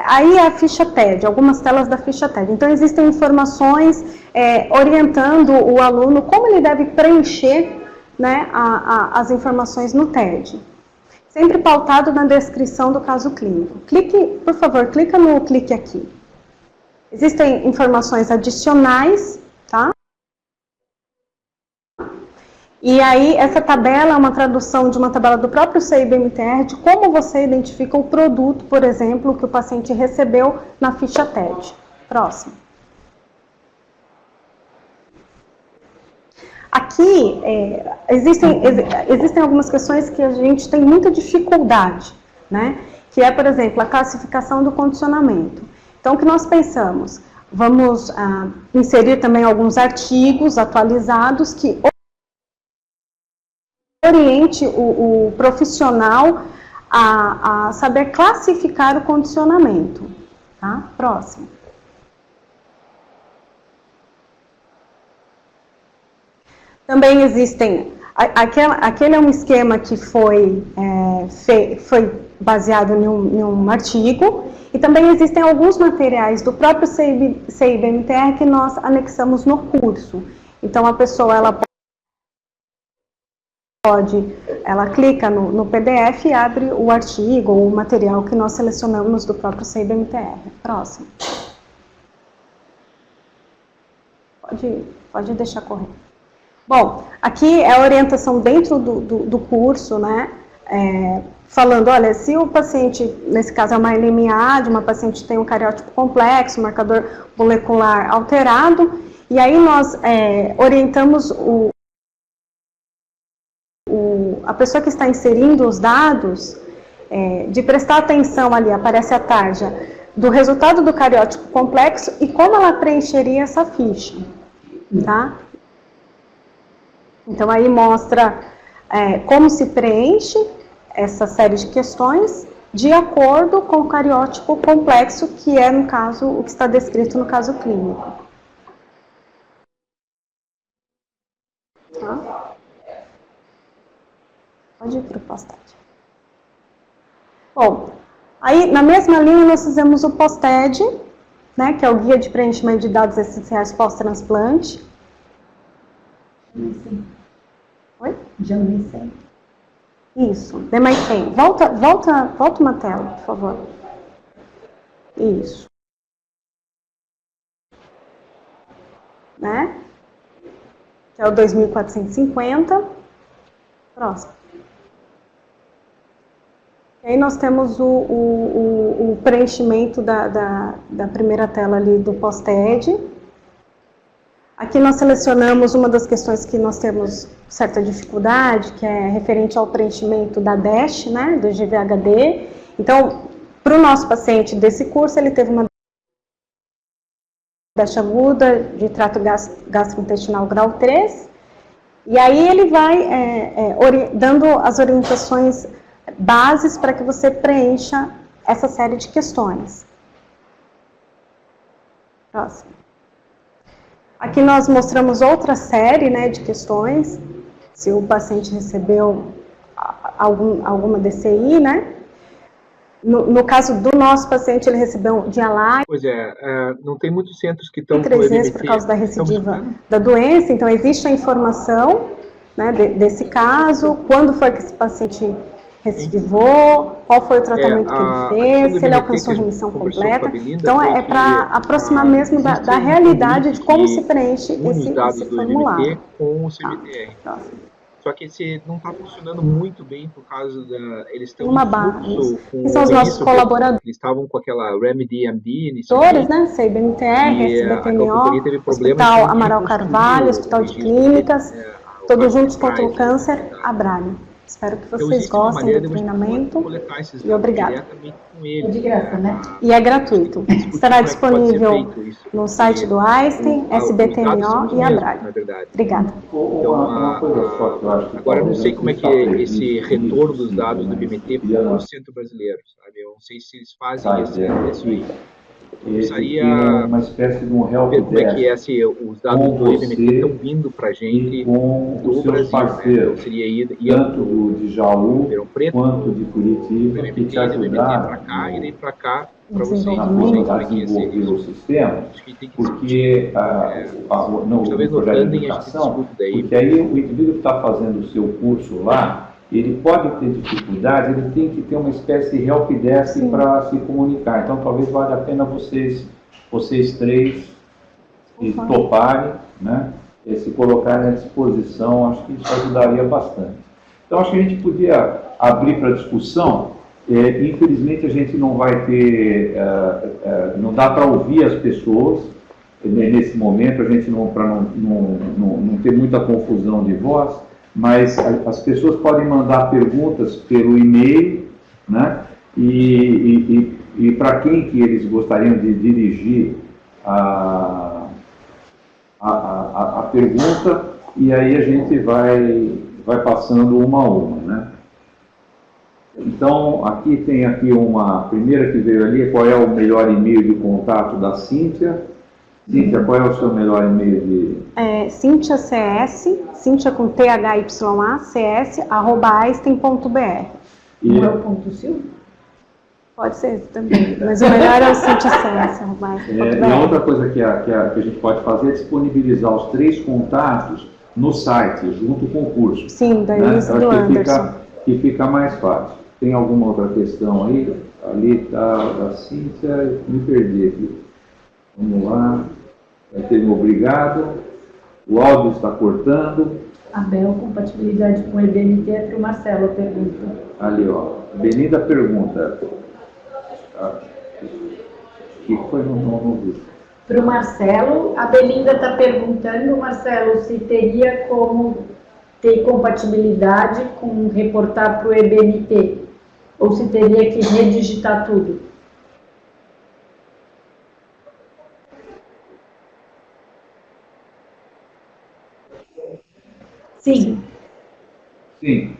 Aí é a ficha TED, algumas telas da ficha TED. Então, existem informações orientando o aluno como ele deve preencher, né, as informações no TED. Sempre pautado na descrição do caso clínico. Clique, por favor, clica no clique aqui. Existem informações adicionais, tá? E aí, essa tabela é uma tradução de uma tabela do próprio CIBMTR de como você identifica o produto, por exemplo, que o paciente recebeu na ficha TED. Próximo. Aqui, existem algumas questões que a gente tem muita dificuldade, né? Que é, por exemplo, a classificação do condicionamento. Então, o que nós pensamos? Vamos inserir também alguns artigos atualizados que oriente o profissional a saber classificar o condicionamento. Tá? Próximo. Também existem, aquele é um esquema que foi baseado em um artigo, e também existem alguns materiais do próprio CIBMTR que nós anexamos no curso. Então, a pessoa ela ela clica no PDF e abre o artigo ou o material que nós selecionamos do próprio CIBMTR. Próximo. Pode deixar correr. Bom, aqui é a orientação dentro do curso, né? Falando, olha, se o paciente, nesse caso é uma LMA, de uma paciente tem um cariótipo complexo, marcador molecular alterado, e aí nós orientamos a pessoa que está inserindo os dados, de prestar atenção ali, aparece a tarja, do resultado do cariótipo complexo e como ela preencheria essa ficha, tá? Então aí mostra como se preenche essa série de questões de acordo com o cariótipo complexo, que é, no caso, o que está descrito no caso clínico. Tá? Pode ir para o POSTED. Bom, aí na mesma linha nós fizemos o POSTED, né, que é o Guia de Preenchimento de Dados Essenciais Pós-Transplante. Oi? Janssen. Isso, DMICEM. Volta uma tela, por favor. Isso. Né? Que é o 2450. Próximo. E aí nós temos o preenchimento da primeira tela ali do POSTED. Aqui nós selecionamos uma das questões que nós temos certa dificuldade, que é referente ao preenchimento da DASH, né, do GVHD. Então, para o nosso paciente desse curso, ele teve uma DASH aguda de trato gastrointestinal grau 3, e aí ele vai dando as orientações bases para que você preencha essa série de questões. Próximo. Aqui nós mostramos outra série, né, de questões, se o paciente recebeu alguma DCI, né? No caso do nosso paciente, ele recebeu dialise. Pois não tem muitos centros que estão com 3 vezes por causa da recidiva da doença, então existe a informação, né, desse caso, quando foi que esse paciente recidivou, qual foi o tratamento que ele fez, se ele alcançou remissão completa. Então, é para aproximar mesmo da realidade de como se preenche esse formulário. Com o CBTR. Tá. Só que esse não está funcionando muito bem por causa eles estão uma barra. Que são os nossos colaboradores. Eles estavam com aquela Remedy-MD, né? CIBMTR, SBTNO, Hospital Amaral Carvalho, Hospital de Clínicas, todos juntos contra o câncer, Abralho. Espero que vocês gostem do treinamento e obrigada. É de graça, né? E é gratuito. Estará disponível no site do Einstein, SBTNO e Abralho. Obrigada. Uma coisa só que eu acho que agora eu não sei como é que é esse retorno dos dados do BMT para o centro brasileiro, sabe? Eu não sei se eles fazem isso aí. Precisaria uma espécie de um ver como é que os dados do IBMT estão vindo para a gente do Brasil, parceiros, né? Seria tanto do Jaú quanto de Curitiba, o que te ajudaram para cá e daí para cá, para vocês a desenvolver o sistema, porque no projeto de educação, porque aí o indivíduo que está fazendo o seu curso lá, ele pode ter dificuldade, ele tem que ter uma espécie de helpdesk para se comunicar. Então, talvez valha a pena vocês três toparem, né, se colocarem à disposição. Acho que isso ajudaria bastante. Então, acho que a gente podia abrir para discussão. Infelizmente, a gente não vai ter, não dá para ouvir as pessoas nesse momento, a gente para não ter muita confusão de voz. Mas as pessoas podem mandar perguntas pelo e-mail, né? E para quem que eles gostariam de dirigir a pergunta, e aí a gente vai passando uma a uma, né? Então, aqui tem uma primeira que veio ali, qual é o melhor e-mail de contato da Cíntia? Cíntia, qual é o seu melhor e-mail de... Cíntia CS, Cíntia com THYA, CS, @einstein.br. Não é o ponto Silva? Pode ser também, mas o melhor é o Cíntia CS, E a outra coisa que a gente pode fazer é disponibilizar os 3 contatos no site, junto com o curso. Sim, da Elisa e do Anderson. Que fica mais fácil. Tem alguma outra questão aí? Ali está da Cíntia, me perdi aqui. Vamos lá. Vai ter um obrigado. O áudio está cortando. Abel, compatibilidade com o EBNT é para o Marcelo, pergunta. Ali, ó. Belinda pergunta. Que foi no vídeo? Para o Marcelo, a Belinda está perguntando, Marcelo, se teria como ter compatibilidade com reportar para o EBNT, ou se teria que redigitar tudo. Sim. Sim.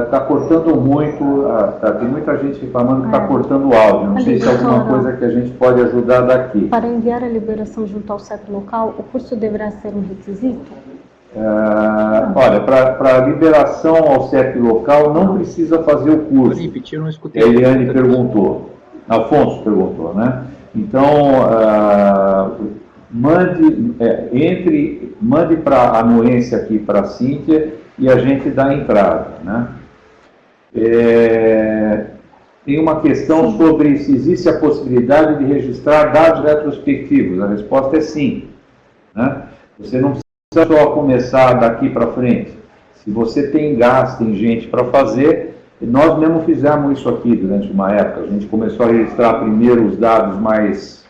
Está cortando muito, tem muita gente reclamando que está cortando o áudio. Não sei se é alguma coisa que a gente pode ajudar daqui. Para enviar a liberação junto ao CEP local, o curso deverá ser um requisito? Olha, para liberação ao CEP local não precisa fazer o curso. Pode repetir, eu não escutei. A Eliane perguntou, Afonso perguntou, né? Então, mande para a anuência aqui para a Cíntia e a gente dá a entrada, né? Tem uma questão sobre se existe a possibilidade de registrar dados retrospectivos. A resposta é sim, né? Você não precisa só começar daqui para frente. Se você tem gás, tem gente para fazer, nós mesmo fizemos isso aqui durante uma época. A gente começou a registrar primeiro os dados mais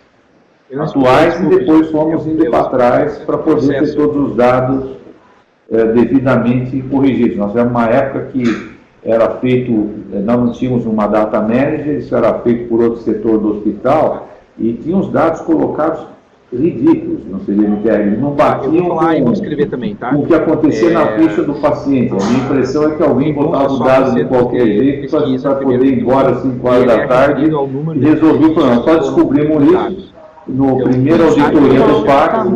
atuais e depois fomos indo para trás para poder ter todos os dados devidamente corrigidos. Nós tivemos uma época que era feito, nós não tínhamos uma data manager, isso era feito por outro setor do hospital, e tinha os dados colocados ridículos no CVMTR, eles não batiam com o que acontecia na ficha do paciente. A minha impressão é que alguém botava o dado de qualquer jeito para poder ir embora às 5 horas da tarde e resolver o problema. Só descobrimos isso no primeiro auditoria do PAC,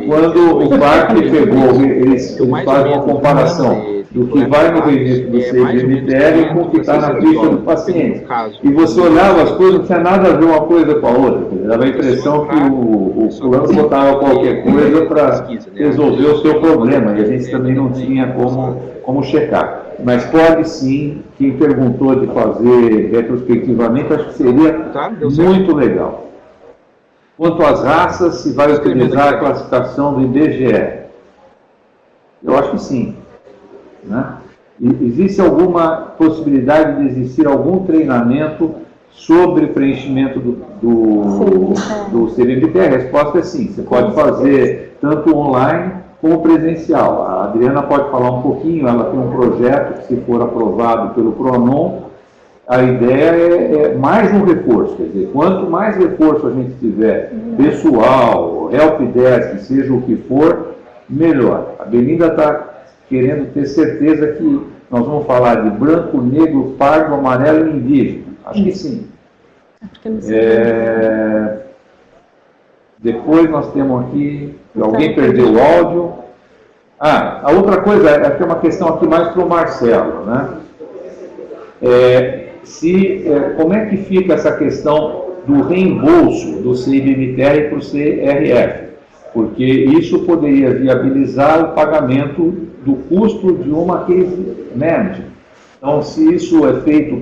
quando o PAC pegou, eles fazem uma comparação do que vai no registro do CVMTR com o que está na ficha do paciente. E você olhava as coisas, não tinha nada a ver uma coisa com a outra. Dava a impressão que o fulano botava qualquer coisa para resolver o seu problema, e a gente também não tinha como checar. Mas pode sim, quem perguntou de fazer retrospectivamente, acho que seria muito legal. Quanto às raças, se vai utilizar a classificação do IBGE? Eu acho que sim, né? Existe alguma possibilidade de existir algum treinamento sobre preenchimento do CVMT? A resposta é sim. Você pode fazer tanto online como presencial. A Adriana pode falar um pouquinho, ela tem um projeto que, se for aprovado pelo PRONON, a ideia é mais um reforço. Quer dizer, quanto mais reforço a gente tiver, pessoal, helpdesk, seja o que for, melhor. A Belinda está querendo ter certeza que nós vamos falar de branco, negro, pardo, amarelo e indígena. Acho que sim. Depois nós temos aqui, alguém perdeu o áudio. A outra coisa é que é uma questão aqui mais para o Marcelo, né? Como é que fica essa questão do reembolso do CIBMTR para o CRF? porque isso poderia viabilizar o pagamento do custo de uma case manager. Então, se isso é feito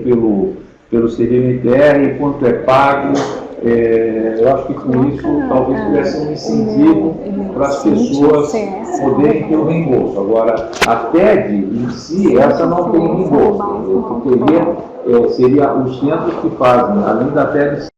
pelo CDMTR, quanto é pago, eu acho que com isso talvez tivesse um incentivo para as pessoas poderem ter o reembolso. Agora, a TED em si, essa não tem reembolso. O que teria seria os centros que fazem, além da TED